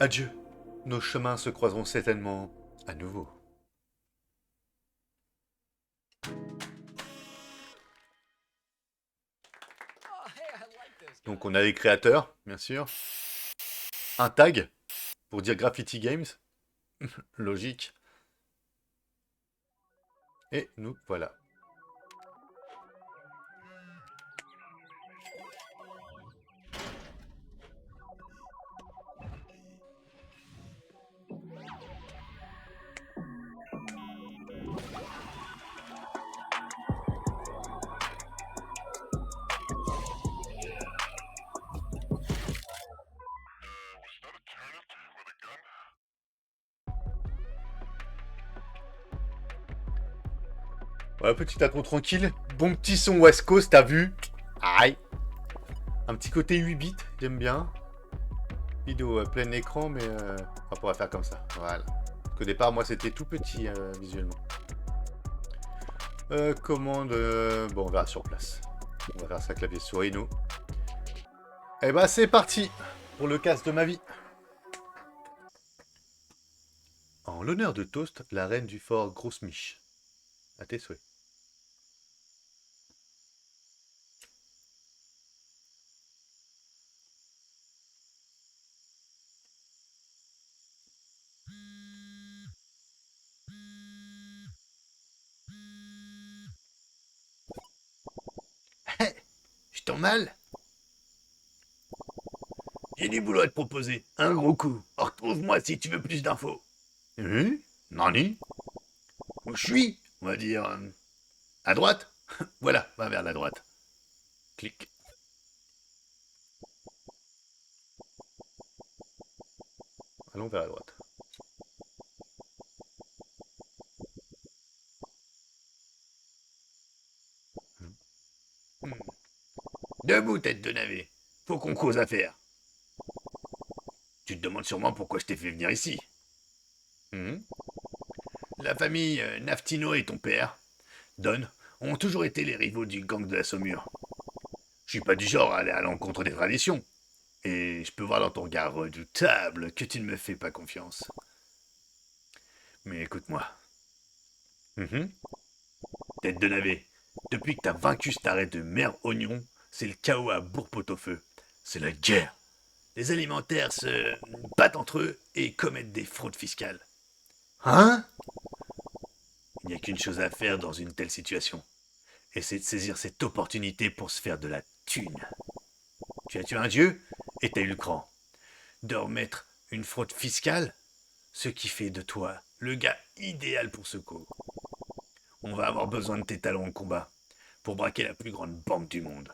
Adieu. Nos chemins se croiseront certainement à nouveau. Donc on a les créateurs, bien sûr. Un tag pour dire Graffiti Games. Logique. Et nous voilà. Voilà, petit intro tranquille. Bon petit son West Coast, t'as vu? Aïe. Un petit côté 8 bits, j'aime bien. Vidéo à plein écran, mais on pourra faire comme ça. Voilà. Au départ, moi, c'était tout petit visuellement. Commande... Bon, on verra sur place. On va faire ça clavier souris, nous. Et bah, c'est parti pour le casse de ma vie. En l'honneur de Toast, la reine du fort Grosse Miche. À tes souhaits. Je t'en mal? J'ai du boulot à te proposer. Un gros coup. Retrouve-moi si tu veux plus d'infos. Nani? Où je suis? On va dire... à droite? Voilà, va vers la droite. Clic. Allons vers la droite. Hmm. Debout, tête de navet. Faut qu'on cause affaire. Tu te demandes sûrement pourquoi je t'ai fait venir ici. La famille Naftino et ton père, Don, ont toujours été les rivaux du gang de la Saumure. Je suis pas du genre à aller à l'encontre des traditions. Et je peux voir dans ton regard redoutable que tu ne me fais pas confiance. Mais écoute-moi. Tête de navet, depuis que t'as vaincu cet arrêt de mère oignon, c'est le chaos à Bourg-Pot-au-Feu. C'est la guerre. Les alimentaires se battent entre eux et commettent des fraudes fiscales. Hein? Il n'y a qu'une chose à faire dans une telle situation. Et c'est de saisir cette opportunité pour se faire de la thune. Tu as tué un dieu et t'as eu le cran de remettre Une fraude fiscale? Ce qui fait de toi le gars idéal pour ce coup. On va avoir besoin de tes talents en combat pour braquer la plus grande banque du monde.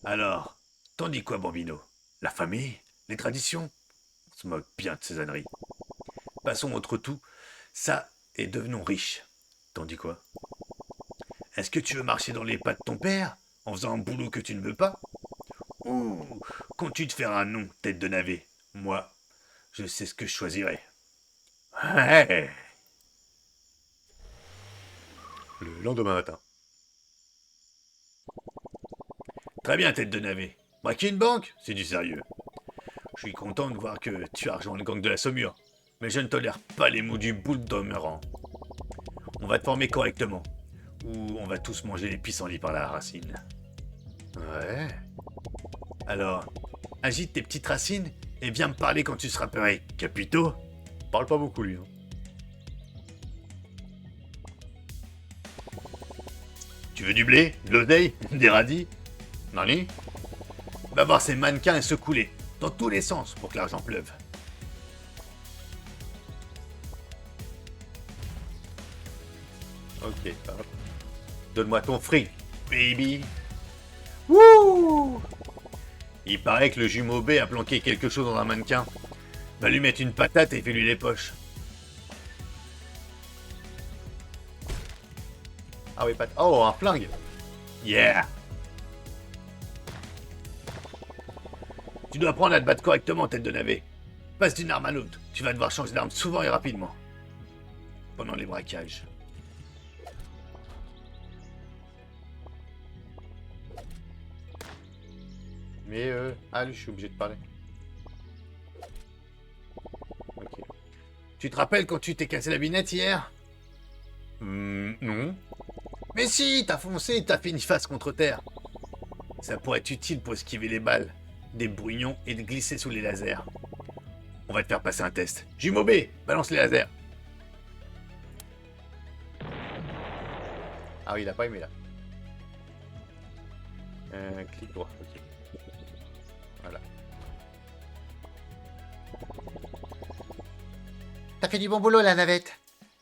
Alors, t'en dis quoi, Bambino? La famille? Les traditions? On se moque bien de ces âneries. Passons autre tout. Ça, et devenons riches. T'en dis quoi? Est-ce que tu veux marcher dans les pas de ton père en faisant un boulot que tu ne veux pas? Ou comptes-tu te faire un nom, tête de navet? Moi, je sais ce que je choisirais. Ouais. Le lendemain matin. Très bien, tête de navet. Braquer une banque, c'est du sérieux. Je suis content de voir que tu as rejoint le gang de la Saumure. Mais je ne tolère pas les mots du boule demeurant. On va te former correctement. Ou on va tous manger les pissenlits par la racine. Ouais. Alors, agite tes petites racines et viens me parler quand tu seras prêt, Capito. Parle pas beaucoup, lui. Hein. Tu veux du blé? De l'oseille? Des radis? Nani? Va voir ces mannequins et se couler, dans tous les sens, pour que l'argent pleuve. Ok, hop. Donne-moi ton fric, baby. Wouh! Il paraît que le jumeau B a planqué quelque chose dans un mannequin. Va lui mettre une patate et fais-lui les poches. Ah oui, patate. Oh, un flingue. Yeah! Tu dois apprendre à te battre correctement, tête de navet. Passe d'une arme à l'autre. Tu vas devoir changer d'arme souvent et rapidement. Pendant les braquages. Mais ah, lui, je suis obligé de parler. Ok. Tu te rappelles quand tu t'es cassé la binette hier? Non. Mais si, t'as foncé et t'as fait une face contre terre. Ça pourrait être utile pour esquiver les balles, des brouillons et de glisser sous les lasers. On va te faire passer un test. Jumeau B, balance les lasers. Ah oui, il a pas aimé là. Clic droit, ok. Voilà. T'as fait du bon boulot la navette.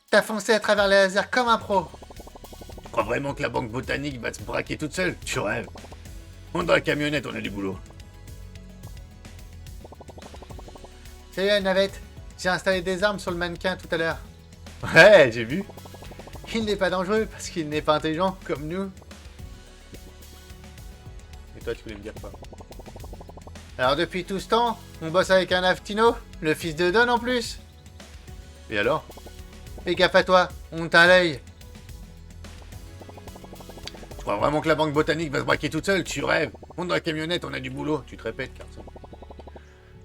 T'as foncé à travers les lasers comme un pro. Tu crois vraiment que la banque botanique va se braquer toute seule? Tu rêves. Monte dans la camionnette, on a du boulot. Salut la navette. J'ai installé des armes sur le mannequin tout à l'heure. Ouais, j'ai vu. Il n'est pas dangereux parce qu'il n'est pas intelligent comme nous. Et toi, tu voulais me dire quoi? Alors depuis tout ce temps, on bosse avec un Aftino, le fils de Don en plus. Et alors? Fais gaffe à toi, on t'a l'œil. Tu crois vraiment que la banque botanique va se braquer toute seule? Tu rêves. Monte dans la camionnette, on a du boulot. Tu te répètes, garçon.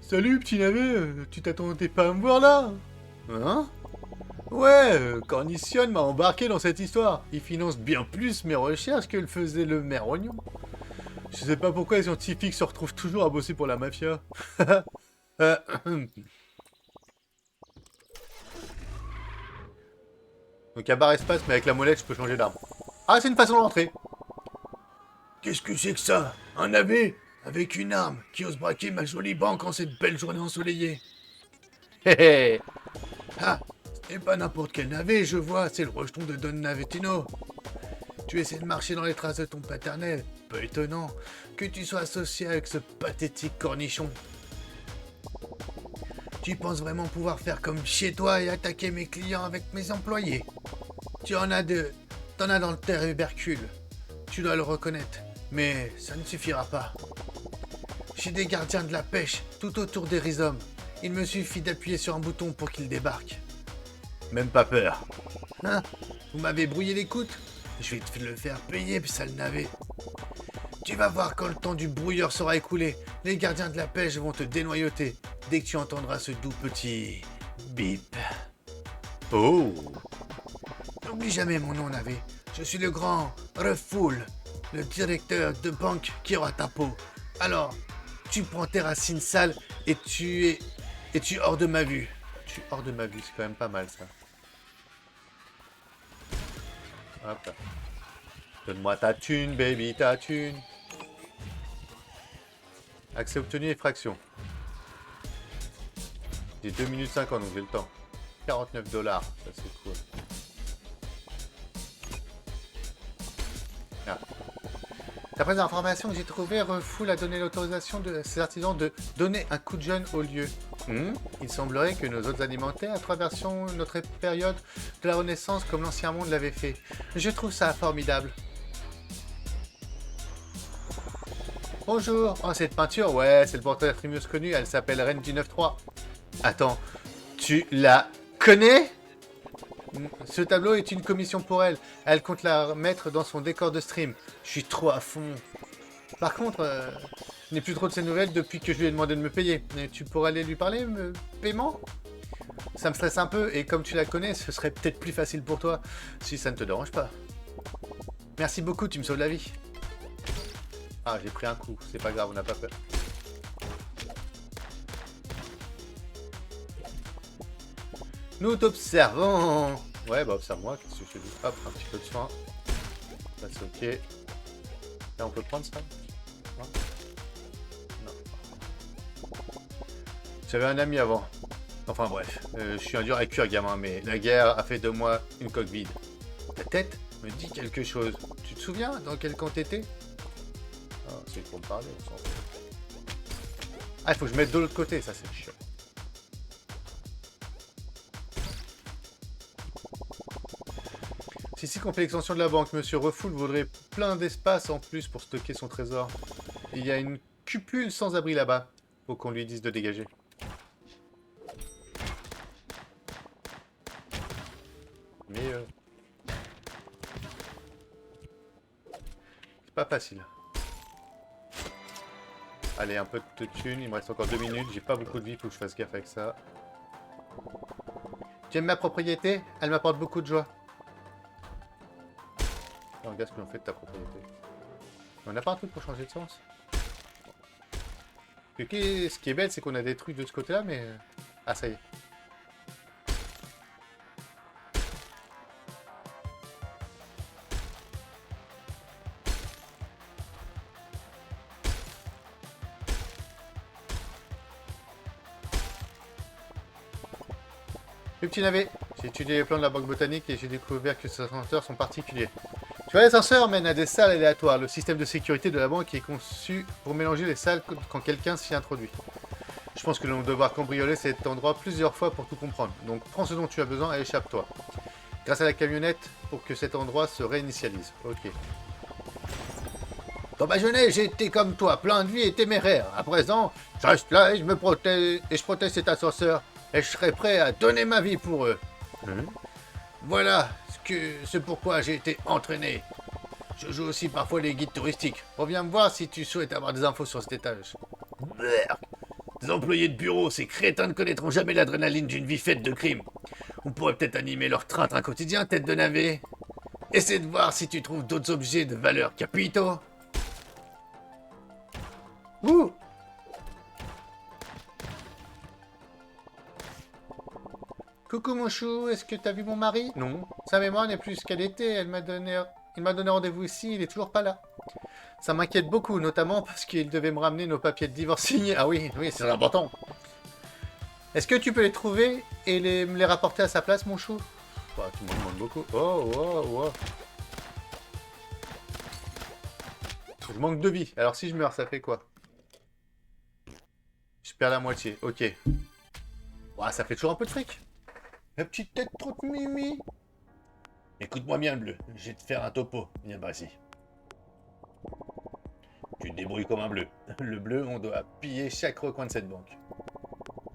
Salut, petit navet, tu t'attendais pas à me voir là? Hein? Ouais, Cornition m'a embarqué dans cette histoire. Il finance bien plus mes recherches que le faisait le maire Oignon. Je sais pas pourquoi les scientifiques se retrouvent toujours à bosser pour la mafia. Donc à barre espace, mais avec la molette, je peux changer d'arme. Ah, c'est une façon d'entrer. Qu'est-ce que c'est que ça? Un navet avec une arme qui ose braquer ma jolie banque en cette belle journée ensoleillée. Hé hé. Ah, c'est pas n'importe quel navet, je vois, c'est le rejeton de Don Navetino. Tu essaies de marcher dans les traces de ton paternel. Peu étonnant que tu sois associé avec ce pathétique cornichon. Tu penses vraiment pouvoir faire comme chez toi et attaquer mes clients avec mes employés? T'en as dans le tubercule. Tu dois le reconnaître. Mais ça ne suffira pas. J'ai des gardiens de la pêche tout autour des rhizomes. Il me suffit d'appuyer sur un bouton pour qu'ils débarquent. Même pas peur. Hein? Vous m'avez brouillé l'écoute? Je vais te le faire payer, sale navet. Tu vas voir quand le temps du brouilleur sera écoulé. Les gardiens de la pêche vont te dénoyauter dès que tu entendras ce doux petit bip. Oh! N'oublie jamais mon nom, navet. Je suis le grand Refoul, le directeur de banque qui aura ta peau. Alors, tu prends tes racines sales et tu hors de ma vue. Tu es hors de ma vue, c'est quand même pas mal ça. Hop là. Donne-moi ta thune, baby, ta thune. Accès obtenu, effraction. J'ai 2 minutes 50, donc j'ai le temps. 49 $, ça c'est cool. Ah. D'après les informations que j'ai trouvées, Refoul a donné l'autorisation de ses artisans de donner un coup de jeune au lieu. Il semblerait que nos autres alimentaires traversons notre période de la Renaissance comme l'ancien monde l'avait fait. Je trouve ça formidable. Bonjour. Oh, cette peinture, ouais, c'est le portrait de mieux connu. Elle s'appelle Reine du 9-3. Attends, tu la connais? Ce tableau est une commission pour elle. Elle compte la mettre dans son décor de stream. Je suis trop à fond. Par contre, je n'ai plus trop de ses nouvelles depuis que je lui ai demandé de me payer. Tu pourrais aller lui parler, paiement? Ça me stresse un peu, et comme tu la connais, ce serait peut-être plus facile pour toi, si ça ne te dérange pas. Merci beaucoup, tu me sauves la vie. Ah, j'ai pris un coup, c'est pas grave, on n'a pas peur. Nous t'observons. Ouais, bah observe-moi, qu'est-ce que je te dis? Hop, un petit peu de soin. Là, c'est ok. Là, on peut prendre ça? Non. J'avais un ami avant. Enfin bref, je suis un dur à cuire, gamin, mais la guerre a fait de moi une coque vide. Ta tête me dit quelque chose. Tu te souviens dans quel camp t'étais? Ah, c'est pour me parler, on s'en fout. Ah, il faut que je mette de l'autre côté, ça c'est chiant. Si qu'on fait l'extension de la banque, Monsieur Refoul voudrait plein d'espace en plus pour stocker son trésor. Il y a une cupule sans abri là-bas. Faut qu'on lui dise de dégager. Mais c'est pas facile. Allez, un peu de thune, il me reste encore 2 minutes, j'ai pas beaucoup de vie, faut que je fasse gaffe avec ça. Tu aimes ma propriété? Elle m'apporte beaucoup de joie. Regarde ce que l'on fait de ta propriété. On n'a pas un truc pour changer de sens? Ce qui est bête, c'est qu'on a des trucs de ce côté-là, mais... Ah, ça y est. Le petit navet, j'ai étudié les plans de la banque botanique et j'ai découvert que ces ascenseurs sont particuliers. Tu vois, les ascenseurs mènent à des salles aléatoires. Le système de sécurité de la banque est conçu pour mélanger les salles quand quelqu'un s'y introduit. Je pense que nous allons devoir cambrioler cet endroit plusieurs fois pour tout comprendre. Donc prends ce dont tu as besoin et échappe-toi. Grâce à la camionnette pour que cet endroit se réinitialise. Ok. Dans ma jeunesse, j'étais comme toi, plein de vie et téméraire. À présent, je reste là et je me protège et je protège cet ascenseur. Et je serai prêt à donner ma vie pour eux. Voilà ce pourquoi j'ai été entraîné. Je joue aussi parfois les guides touristiques. Reviens me voir si tu souhaites avoir des infos sur cet étage. Merde. Des employés de bureau, ces crétins ne connaîtront jamais l'adrénaline d'une vie faite de crimes. On pourrait peut-être animer leur train-train quotidien, tête de navet. Essaie de voir si tu trouves d'autres objets de valeur, capito. Ouh. Coucou mon chou, est-ce que t'as vu mon mari? Non. Sa mémoire n'est plus ce qu'elle était, il m'a donné rendez-vous ici, il est toujours pas là. Ça m'inquiète beaucoup, notamment parce qu'il devait me ramener nos papiers de divorce signés. Ah oui, c'est important. Est-ce que tu peux les trouver et me les rapporter à sa place, mon chou? Bah, tu m'en demandes beaucoup. Oh. Je manque de vie. Alors si je meurs, ça fait quoi? Je perds la moitié. Ok. Ouais, ça fait toujours un peu de fric. La petite tête trop de mimi. Écoute-moi bien, le bleu. Je vais te faire un topo. Viens par ici. Tu te débrouilles comme un bleu. Le bleu, on doit piller chaque recoin de cette banque.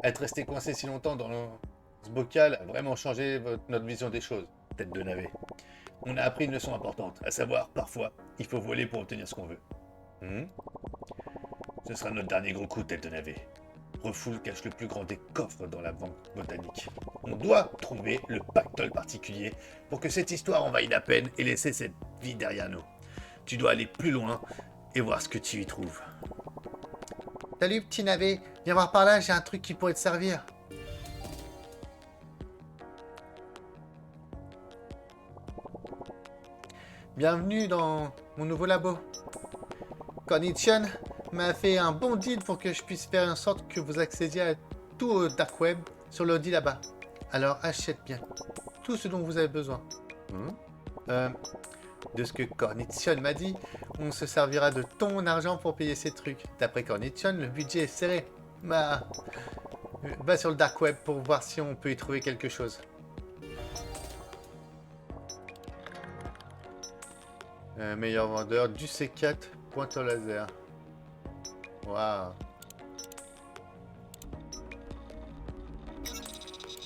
Être resté coincé si longtemps dans ce bocal a vraiment changé notre vision des choses, tête de navet. On a appris une leçon importante, à savoir, parfois, il faut voler pour obtenir ce qu'on veut. Ce sera notre dernier gros coup, tête de navet. Refoul cache le plus grand des coffres dans la banque botanique. On doit trouver le pactole particulier pour que cette histoire en vaille la peine et laisser cette vie derrière nous. Tu dois aller plus loin et voir ce que tu y trouves. Salut petit navet, viens voir par là, j'ai un truc qui pourrait te servir. Bienvenue dans mon nouveau labo. Cornition m'a fait un bon deal pour que je puisse faire en sorte que vous accédiez à tout au dark web sur l'ordi là-bas. Alors achète bien tout ce dont vous avez besoin. De ce que Cornition m'a dit, on se servira de ton argent pour payer ces trucs. D'après Cornition, le budget est serré. Bah, va sur le dark web pour voir si on peut y trouver quelque chose. Meilleur vendeur du C4, pointeur laser. Waouh.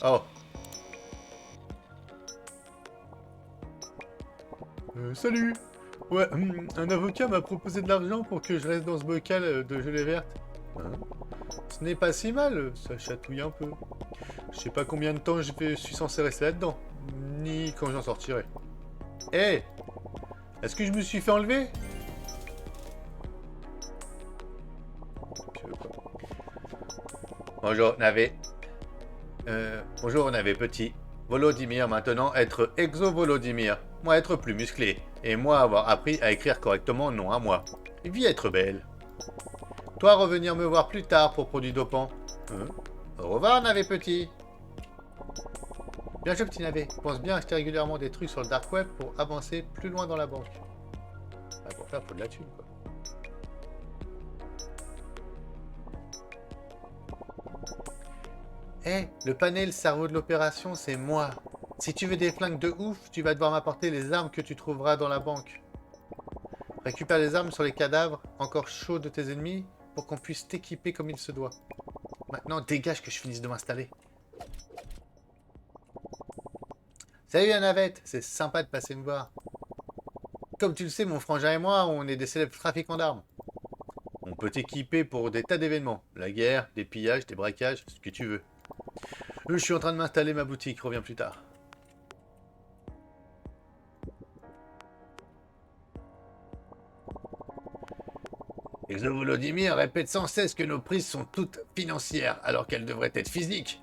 Oh. Salut. Ouais, un avocat m'a proposé de l'argent pour que je reste dans ce bocal de gelée verte. Hein? Ce n'est pas si mal, ça chatouille un peu. Je sais pas combien de temps je suis censé rester là-dedans, ni quand j'en sortirai. Hé! Est-ce que je me suis fait enlever? Bonjour, Navé. Bonjour, Navé petit. Volodymyr maintenant être Exo-Volodymyr. Moi être plus musclé. Et moi avoir appris à écrire correctement nom à moi. Vie être belle. Toi revenir me voir plus tard pour produits dopants. Au revoir, Navé petit. Bien joué, petit Navé. Pense bien acheter régulièrement des trucs sur le dark web pour avancer plus loin dans la banque. Ah, pour faire, faut de la thune, quoi. Hé, le panel cerveau de l'opération, c'est moi. Si tu veux des flingues de ouf, tu vas devoir m'apporter les armes que tu trouveras dans la banque. Récupère les armes sur les cadavres, encore chauds de tes ennemis, pour qu'on puisse t'équiper comme il se doit. Maintenant, dégage que je finisse de m'installer. Salut la navette, c'est sympa de passer me voir. Comme tu le sais, mon frangin et moi, on est des célèbres trafiquants d'armes. On peut t'équiper pour des tas d'événements. La guerre, des pillages, des braquages, ce que tu veux. Je suis en train de m'installer ma boutique, reviens plus tard. Exo-Volodymyr répète sans cesse que nos prises sont toutes financières, alors qu'elles devraient être physiques.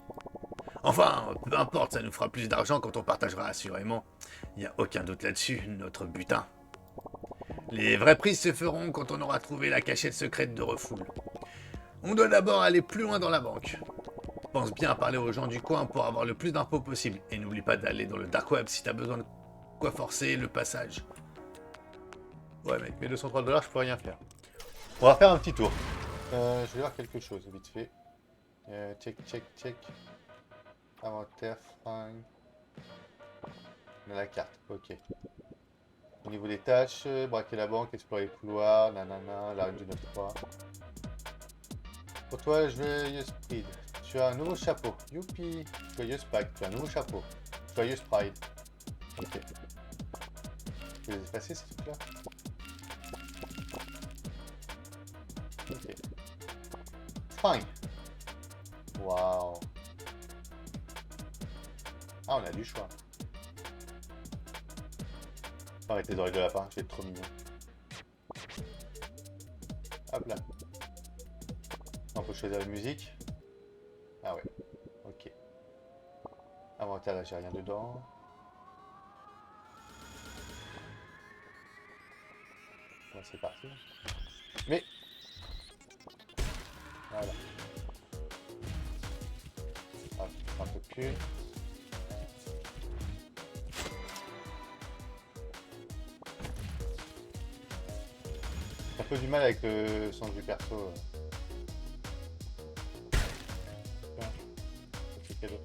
Enfin, peu importe, ça nous fera plus d'argent quand on partagera assurément. Il n'y a aucun doute là-dessus, notre butin. Les vraies prises se feront quand on aura trouvé la cachette secrète de Refoule. On doit d'abord aller plus loin dans la banque. Pense bien à parler aux gens du coin pour avoir le plus d'infos possible. Et n'oublie pas d'aller dans le dark web si t'as besoin de quoi forcer le passage. Ouais mec, mes 203 $, je peux rien faire. On va faire un petit tour. Je vais voir quelque chose vite fait. Check. Inventaire, fringue. On a la carte, ok. Au niveau des tâches, braquer la banque, explorer les couloirs, nanana, la règle du 9-3. Pour toi, joyeuse Pride. Tu as un nouveau chapeau. Youpi. Joyeuse Pâques. Tu as un nouveau chapeau. Joyeuse Pride. Ok. Je vais les effacer ces trucs-là. Ok. Fringue. Waouh. Ah, on a du choix. Arrête les oreilles de lapin, je vais être trop mignon. Hop là. On peut choisir la musique. Ah ouais, ok. Inventaire, là j'ai rien dedans. Bon, c'est parti. Mais... Voilà. Hop, un peu de cul. J'ai un peu du mal avec le sens du perso. C'est cadeau.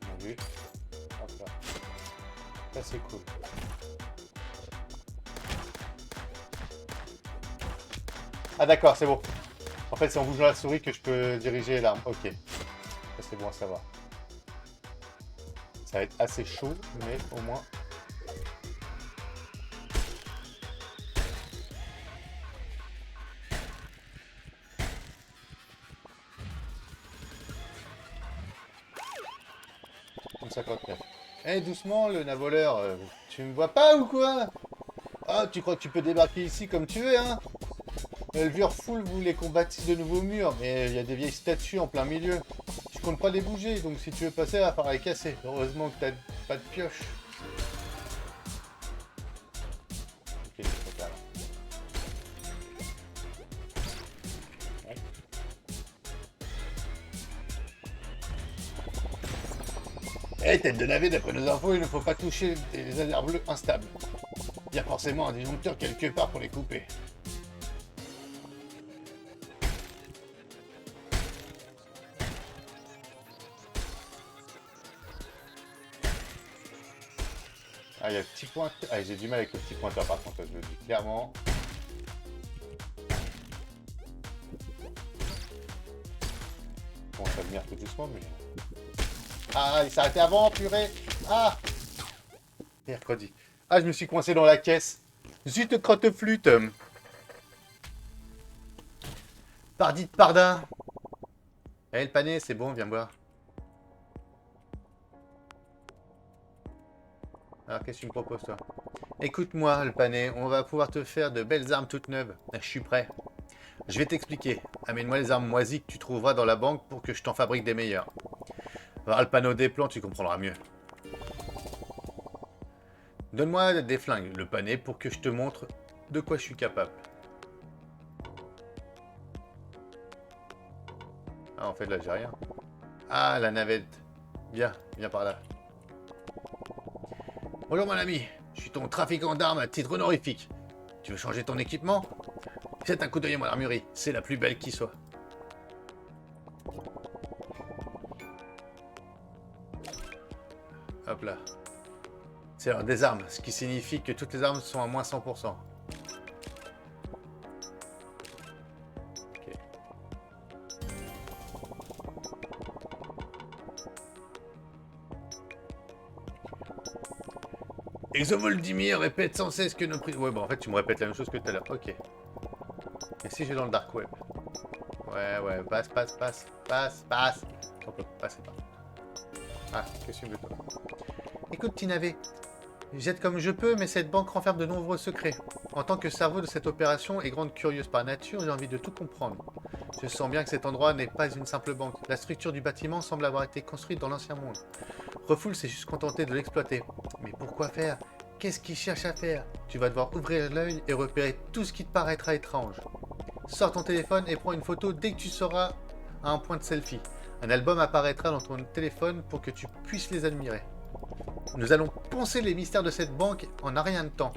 Bien vu. Hop là. Ça c'est cool. Ah d'accord, c'est bon. En fait, c'est en bougeant la souris que je peux diriger l'arme. Ok. Ça, c'est bon à savoir. Ça va être assez chaud, mais au moins... Une 59. Eh, doucement, le navoleur. Tu me vois pas ou quoi? Ah, tu crois que tu peux débarquer ici comme tu veux, hein? Elvire Full voulait qu'on bâtisse de nouveaux murs, mais il y a des vieilles statues en plein milieu. Je compte pas les bouger, donc si tu veux passer, il va falloir les casser. Heureusement que t'as pas de pioche. Ok, c'est trop tard. Eh, tête de navet, d'après nos infos, il ne faut pas toucher les lasers bleus instables. Il y a forcément un disjoncteur quelque part pour les couper. Ah, il y a le petit pointeur. Ah, j'ai du mal avec le petit pointeur par contre, je le dis clairement. Bon, ça va venir tout doucement, mais... Ah, il s'est arrêté avant, purée. Ah, mercredi. Ah, je me suis coincé dans la caisse. Zut, crotte flûte. Pardi de pardin. Eh, le panier, c'est bon, viens boire. Alors, qu'est-ce que tu me proposes, toi? Écoute-moi, le panet, on va pouvoir te faire de belles armes toutes neuves. Je suis prêt. Je vais t'expliquer. Amène-moi les armes moisies que tu trouveras dans la banque pour que je t'en fabrique des meilleures. Voir le panneau des plans, tu comprendras mieux. Donne-moi des flingues, le panet, pour que je te montre de quoi je suis capable. Ah, en fait, là, j'ai rien. Ah, la navette. Viens, viens par là. Bonjour, mon ami. Je suis ton trafiquant d'armes à titre honorifique. Tu veux changer ton équipement? Jette un coup d'œil à mon armurerie. C'est la plus belle qui soit. Hop là. C'est alors des armes, ce qui signifie que toutes les armes sont à moins 100%. Ok. Exovoldimir répète sans cesse que nos prix... Ouais, bon, en fait, tu me répètes la même chose que tout à l'heure. Ok. Et si je vais dans le dark web? Ouais, passe. On peut passer pas. Ah, qu'est-ce que tu veux, toi? Écoute, petit navet. Jette comme je peux, mais cette banque renferme de nombreux secrets. En tant que cerveau de cette opération et grande curieuse par nature, j'ai envie de tout comprendre. Je sens bien que cet endroit n'est pas une simple banque. La structure du bâtiment semble avoir été construite dans l'ancien monde. Refoul s'est juste contenté de l'exploiter. Mais pourquoi faire? Qu'est-ce qu'il cherche à faire? Tu vas devoir ouvrir l'œil et repérer tout ce qui te paraîtra étrange. Sors ton téléphone et prends une photo dès que tu seras à un point de selfie. Un album apparaîtra dans ton téléphone pour que tu puisses les admirer. Nous allons poncer les mystères de cette banque en un rien de temps.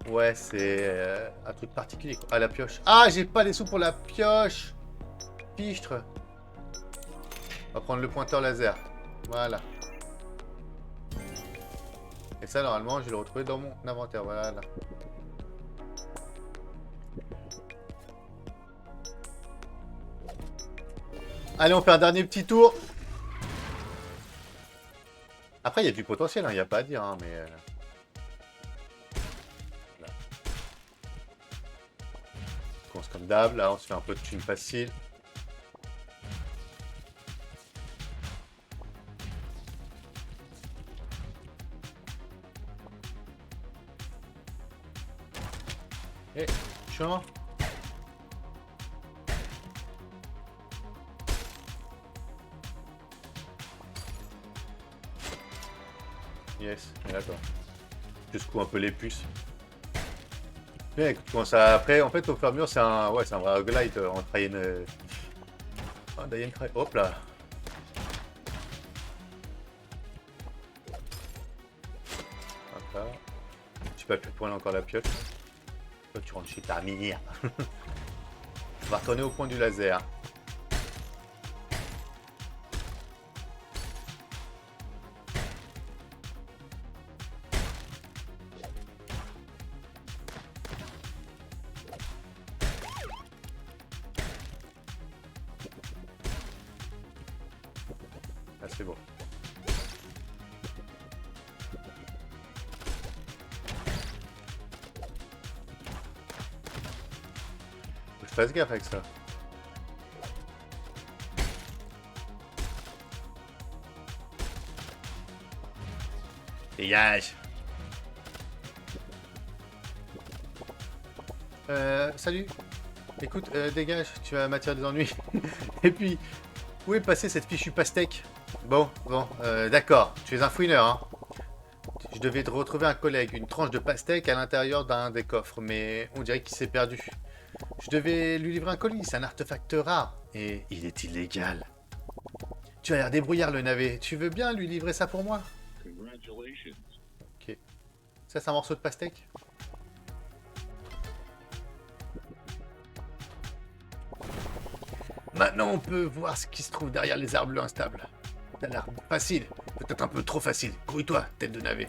Ouais, c'est un truc particulier. Ah, la pioche. Ah, j'ai pas les sous pour la pioche. Pichtre. On va prendre le pointeur laser. Voilà. Et ça, normalement, je vais le retrouver dans mon inventaire. Voilà. Allez, on fait un dernier petit tour. Après, il y a du potentiel, il n'y a pas à dire, hein, mais... Là. On commence comme d'hab, là, on se fait un peu de thunes facile. Et, chiant. Yes, et là quoi. Je secoue un peu les puces. Mais quand ça après, en fait, au fur et à mesure, c'est un, ouais, c'est un vrai roguelite en trying. Oh, Diane Cry. Hop là. Hop là. Tu peux plus prendre encore la pioche. Toi, tu rentres chez ta minière. On va retourner au point du laser. Ah, c'est bon. Faut que je fasse gaffe avec ça. Dégage. Salut. Écoute, dégage, tu vas m'attirer des ennuis. Et puis, où est passée cette fichue pastèque? Bon, d'accord, tu es un fouineur, hein. Je devais retrouver un collègue, une tranche de pastèque à l'intérieur d'un des coffres, mais on dirait qu'il s'est perdu. Je devais lui livrer un colis, c'est un artefact rare, et il est illégal. Tu as l'air débrouillard, le navet. Tu veux bien lui livrer ça pour moi? Ok. Ça, c'est un morceau de pastèque? Maintenant, on peut voir ce qui se trouve derrière les arbres bleus instables. Ça a l'air facile. Peut-être un peu trop facile. Grouille-toi, tête de navet.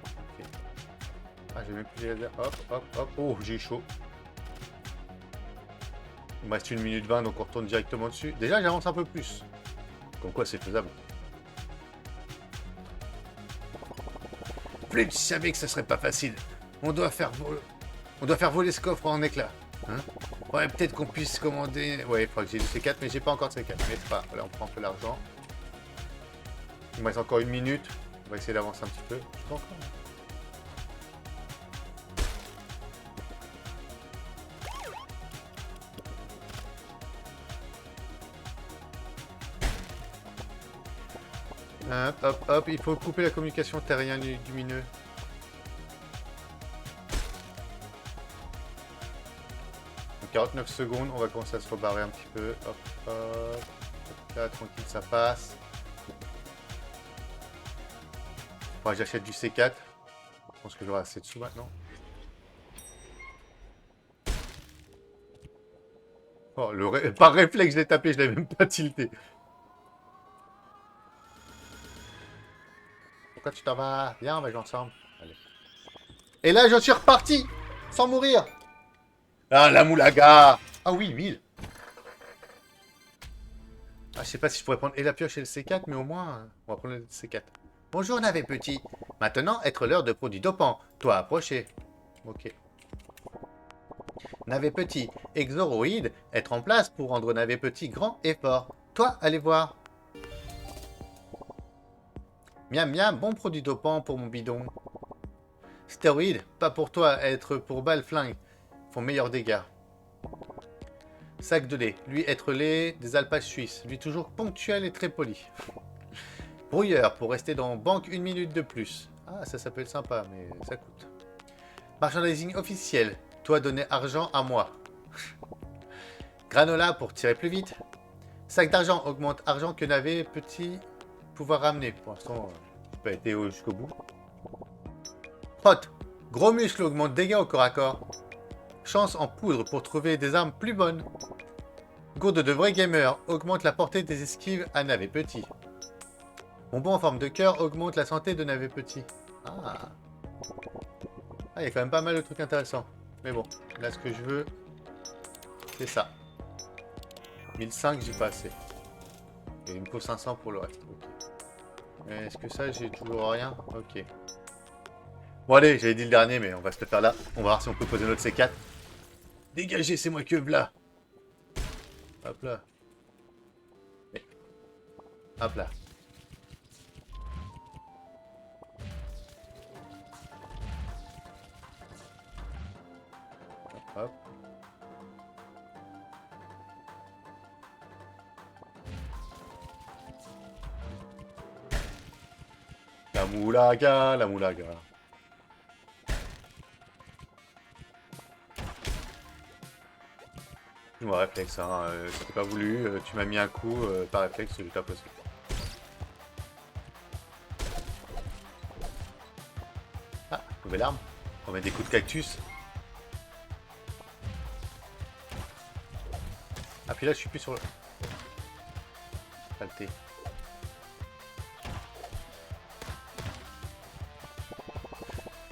Ok. Ah, j'ai même plus les lasers. Hop, hop, hop. Oh, j'ai chaud. Il me reste 1 minute 20, donc on retourne directement dessus. Déjà, j'avance un peu plus. Comme quoi, c'est faisable. Plus, je savais que ce serait pas facile. On doit faire voler ce coffre en éclats. Hein? Ouais, peut-être qu'on puisse commander... Ouais, il faudrait que j'ai du C4, mais j'ai pas encore de C4. Mais c'est pas... Voilà, on prend un peu l'argent. Il me reste encore 1 minute. On va essayer d'avancer un petit peu. Je peux encore. Hop, hop, hop. Il faut couper la communication terrien lumineux. Donc 49 secondes. On va commencer à se rebarrer un petit peu. Hop, hop. Là, tranquille, ça passe. Ouais, j'achète du C4. Je pense que j'aurai assez de sous maintenant. Oh, par réflexe, je l'ai tapé, je l'avais même pas tilté. Pourquoi tu t'en vas? Viens, on va jouer ensemble. Allez. Et là, je suis reparti sans mourir. Ah, la moulaga. Ah oui, 1000. Ah, je sais pas si je pourrais prendre et la pioche et le C4, mais au moins, on va prendre le C4. Bonjour, navet petit. Maintenant, être l'heure de produits dopants. Toi, approcher. Ok. Navet petit, exoroïde, être en place pour rendre navet petit grand et fort. Toi, allez voir. Miam miam, bon produit dopant pour mon bidon. Stéroïde, pas pour toi, être pour balle flingue. Font meilleurs dégâts. Sac de lait, lui être lait des alpages suisses. Lui toujours ponctuel et très poli. Brouilleur, pour rester dans banque 1 minute de plus. Ah, ça peut être sympa, mais ça coûte. Merchandising officiel. Toi donner argent à moi. Granola pour tirer plus vite. Sac d'argent augmente argent que navet petit pouvoir ramener. Pour l'instant, j'ai pas été jusqu'au bout. Prot. Gros muscle augmente dégâts au corps à corps. Chance en poudre pour trouver des armes plus bonnes. Gourde de vrai gamer augmente la portée des esquives à navet petit. Bonbon en forme de cœur augmente la santé de navet petit. Ah. Ah, il y a quand même pas mal de trucs intéressants. Mais bon, là ce que je veux, c'est ça. 1005, j'ai pas assez. Et il me faut 500 pour le reste. Okay. Mais est-ce que ça, j'ai toujours rien? Ok. Bon allez, j'avais dit le dernier, mais on va se le faire là. On va voir si on peut poser notre C4. Dégagez, c'est moi que v'là. Hop là. Hop là. Hop, hop. La moulaga, la moulaga. Moi, réflexe, hein. C'était pas voulu, tu m'as mis un coup, par réflexe, je t'ai posé. Ah, nouvelle arme. On met des coups de cactus. Ah, puis là, je suis plus sur le... Saleté.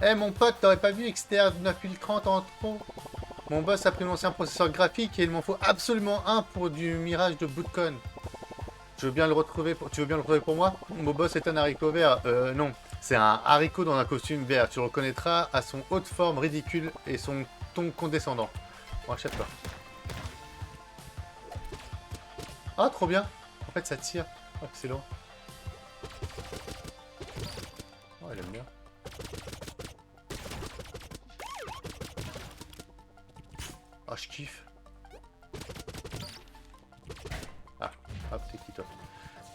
Eh, mon pote, t'aurais pas vu XTR 9030 en trop? Mon boss a pris mon ancien processeur graphique et il m'en faut absolument un pour du mirage de Bootcon. Tu veux bien le retrouver pour moi? Mon boss est un haricot vert. Non. C'est un haricot dans un costume vert. Tu le reconnaîtras à son haute forme ridicule et son ton condescendant. Bon, achète-toi. Ah, trop bien. En fait, ça tire. Oh, excellent. Oh, elle aime bien. Ah, je kiffe. Ah, hop, t'es qui toi?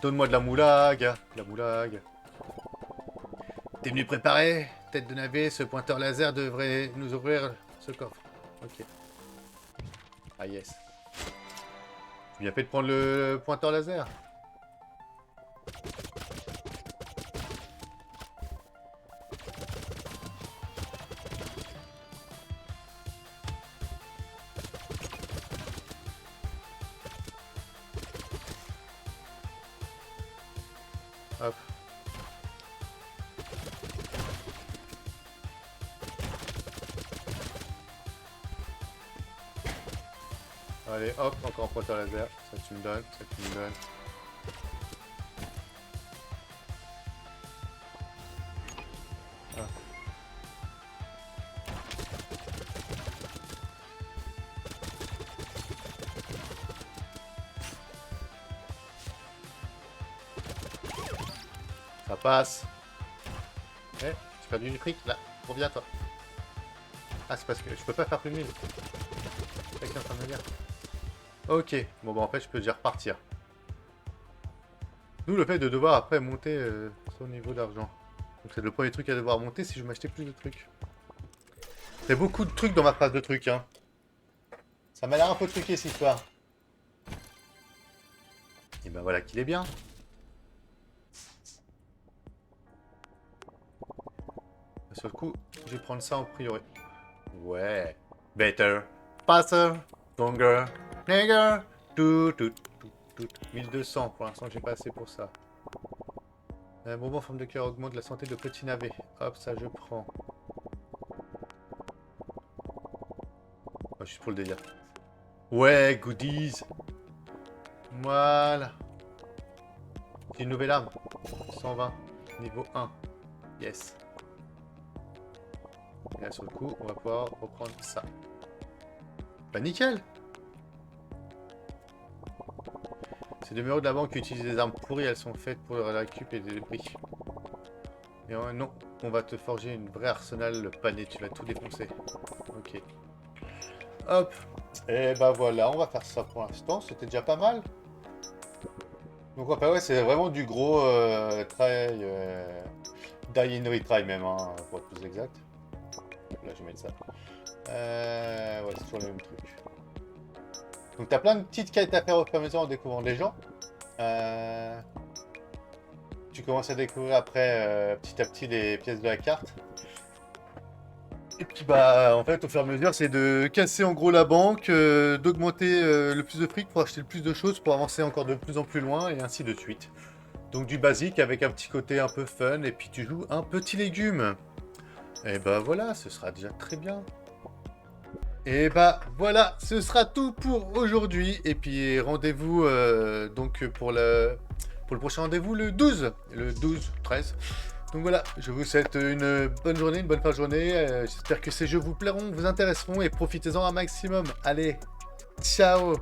Donne-moi de la moulague. De la moulague. T'es venu préparer? Tête de navet, ce pointeur laser devrait nous ouvrir ce coffre. Ok. Ah yes. J'ai bien fait de prendre le pointeur laser. Hop. Allez, hop, encore un pointeur laser. Ça tu me donnes, ça tu me donnes. Ah. Ça passe. Eh, j'ai perdu du fric, là. Reviens, toi. Ah, c'est parce que je peux pas faire plus de 1000. C'est ça que t'es en train de me dire. Ok. Bon, bah, en fait, je peux déjà repartir. D'où le fait de devoir, après, monter son niveau d'argent. Donc, c'est le premier truc à devoir monter si je m'achetais plus de trucs. C'est beaucoup de trucs dans ma phrase de trucs, hein. Ça m'a l'air un peu truqué, cette histoire. Et ben voilà qu'il est bien. Sur le coup, je vais prendre ça en priori. Ouais. Better, faster, stronger, nigger. Tout. 1200 pour l'instant, j'ai pas assez pour ça. Un bonbon en forme de cœur augmente la santé de petit navet. Hop, ça je prends. Oh, juste pour le délire. Ouais, goodies. Voilà. J'ai une nouvelle arme. 120. Niveau 1. Yes. Et là, sur le coup, on va pouvoir reprendre ça. Bah, nickel! Ces numéros de la banque qui utilisent des armes pourries, elles sont faites pour la récup et des débris. Et non, on va te forger une vraie arsenal, le pané, tu vas tout défoncer. Ok. Hop! Et bah voilà, on va faire ça pour l'instant, c'était déjà pas mal. Donc enfin ouais, c'est vraiment du gros try, die and retry même, hein, pour être plus exact. Là, je vais mettre ça. Ouais, c'est toujours le même truc. Donc, t'as plein de petites quêtes à faire au fur et à mesure en découvrant des gens. Tu commences à découvrir après, petit à petit, les pièces de la carte. Et puis, bah, en fait, au fur et à mesure, c'est de casser en gros la banque, d'augmenter le plus de fric pour acheter le plus de choses, pour avancer encore de plus en plus loin, et ainsi de suite. Donc, du basique avec un petit côté un peu fun, et puis tu joues un petit légume. Et bah voilà, ce sera déjà très bien. Et bah voilà, ce sera tout pour aujourd'hui. Et puis rendez-vous donc pour le prochain rendez-vous le 12. Le 12-13. Donc voilà, je vous souhaite une bonne journée, une bonne fin de journée. J'espère que ces jeux vous plairont, vous intéresseront et profitez-en un maximum. Allez, ciao!